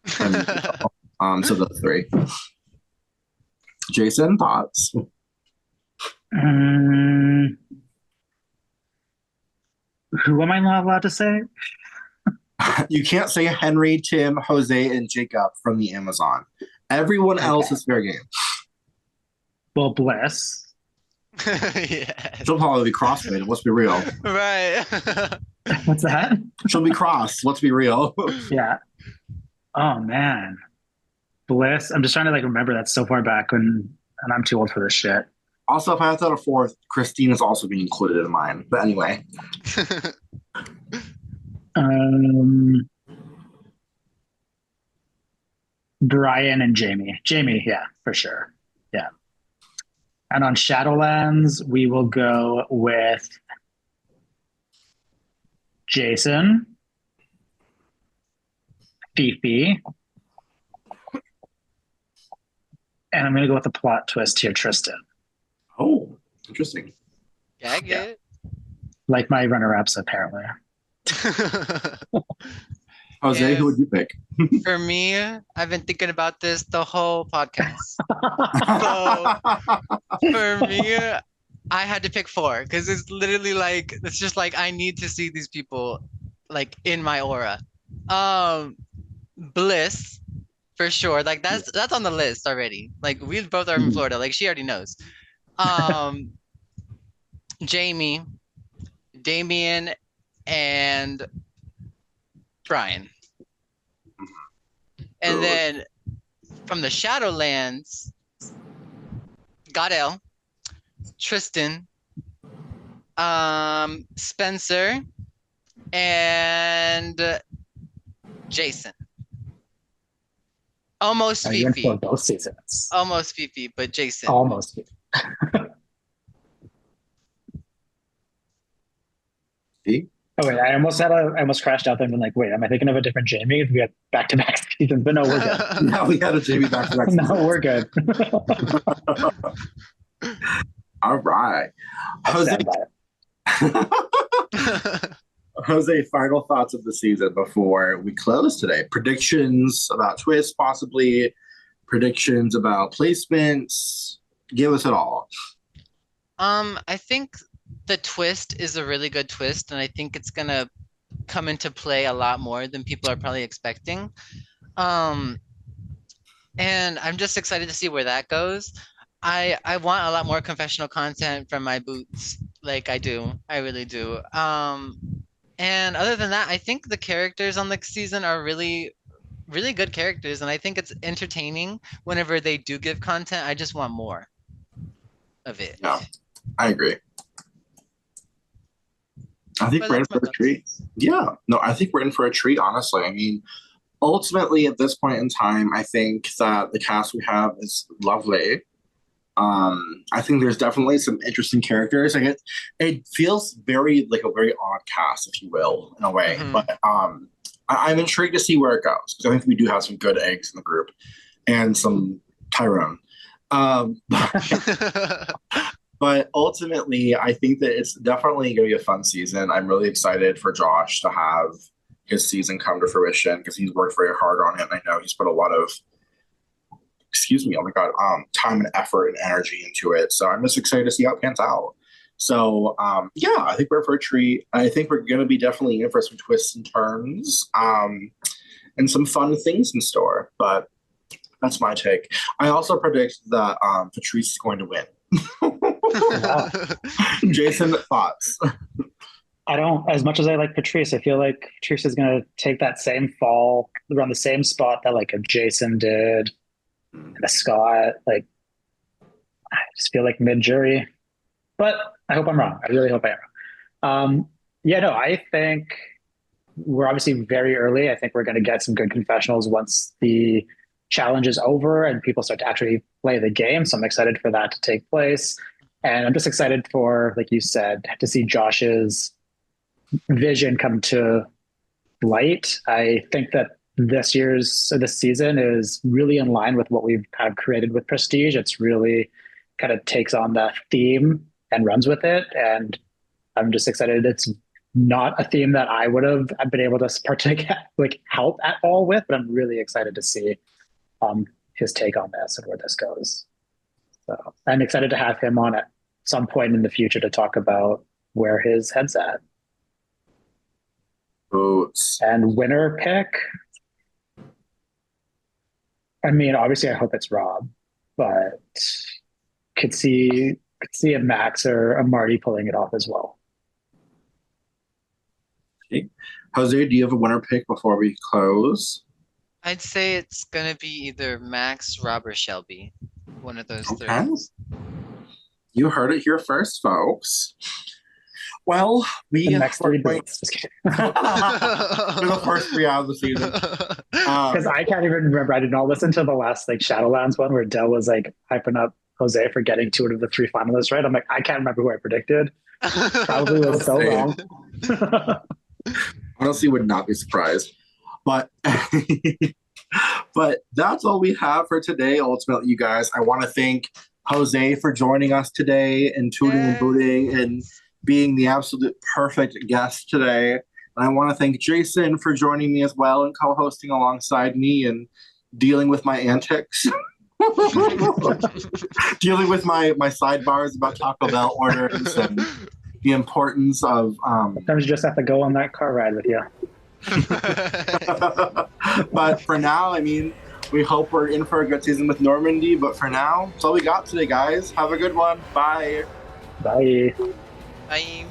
So those three. Jason, thoughts? Who am I not allowed to say? You can't say Henry, Tim, Jose, and Jacob from the Amazon. Everyone else is fair game. Well, Bliss. Yeah. She'll probably be crossfaded, let's be real. Right. What's that? She'll be crossed, let's be real. Yeah. Oh, man. Bliss. I'm just trying to like remember that so far back and I'm too old for this shit. Also, if I have to add a fourth, Christine is also being included in mine. But anyway. Brian and Jamie. Jamie, yeah, for sure. Yeah. And on Shadowlands, we will go with Jason, Fifi, and I'm going to go with the plot twist here, Tristan. Oh, interesting. Yeah, I get it. Like my runner-ups, apparently. Jose, who would you pick? For me, I've been thinking about this the whole podcast. So for me, I had to pick 4 because it's literally like it's just like I need to see these people like in my aura. Bliss for sure. Like that's on the list already. Like we both are in Florida. Like she already knows. Jamie, Damien, and Brian. And then from the Shadowlands, Godel, Tristan, Spencer, and Jason. Almost Fifi. For both seasons. Almost Fifi, but Jason. Almost Fifi. Oh wait, I almost crashed out there and been like, wait, am I thinking of a different Jamie? We had back-to-back seasons, but no, we're good. Now we had a Jamie back-to-back season. No, we're good. All right. Jose, final thoughts of the season before we close today. Predictions about twists, possibly. Predictions about placements. Give us it all. I think the twist is a really good twist, and I think it's gonna come into play a lot more than people are probably expecting. And I'm just excited to see where that goes. I want a lot more confessional content from my boots. Like I do. I really do. And other than that, I think the characters on the season are really, really good characters, and I think it's entertaining whenever they do give content. I just want more of it. Yeah, I agree. I think we're in for a treat. Yeah, no, I think we're in for a treat, honestly. I mean, ultimately, at this point in time, I think that the cast we have is lovely. I think there's definitely some interesting characters. Like it feels very like a very odd cast, if you will, in a way. Mm-hmm. But I'm intrigued to see where it goes because I think we do have some good eggs in the group and some Tyrone. But ultimately, I think that it's definitely going to be a fun season. I'm really excited for Josh to have his season come to fruition because he's worked very hard on it. And I know he's put a lot of, time and effort and energy into it. So I'm just excited to see how it pans out. So, yeah, I think we're for a treat. I think we're going to be definitely in for some twists and turns and some fun things in store. But that's my take. I also predict that Patrice is going to win. Jason, thoughts? I don't, as much as I like Patrice, I feel like Patrice is going to take that same fall around the same spot that like a Jason did and a Scott. Like, I just feel like mid-jury, but I hope I'm wrong. I really hope I am wrong. I think we're obviously very early. I think we're going to get some good confessionals once the challenge is over and people start to actually play the game. So I'm excited for that to take place. And I'm just excited for, like you said, to see Josh's vision come to light. I think that this season is really in line with what we've kind of created with Prestige. It's really kind of takes on that theme and runs with it. And I'm just excited. It's not a theme that I would have been able to partake, like help at all with, but I'm really excited to see his take on this and where this goes. So I'm excited to have him on at some point in the future to talk about where his head's at. Boots. And winner pick. I mean, obviously, I hope it's Rob, but could see a Max or a Marty pulling it off as well. Okay. Jose, do you have a winner pick before we close? I'd say it's gonna be either Max, Rob, or Shelby. One of those three. You heard it here first, folks. Well, the next 3 days. Just kidding. For the first 3 out of the season. Because I can't even remember. I did not listen to the last Shadowlands one where Del was like hyping up Jose for getting 2 out of the 3 finalists right. I'm like, I can't remember who I predicted. Probably was so wrong. Honestly, would not be surprised. But but that's all we have for today. Ultimately, you guys, I want to thank Jose for joining us today and tooting and booting and being the absolute perfect guest today. And I want to thank Jason for joining me as well and co-hosting alongside me and dealing with my antics. Dealing with my sidebars about Taco Bell orders and the importance of sometimes you just have to go on that car ride with you. But for now, I mean, we hope we're in for a good season with Normandy. But for now, that's all we got today, guys. Have a good one. Bye. Bye. Bye.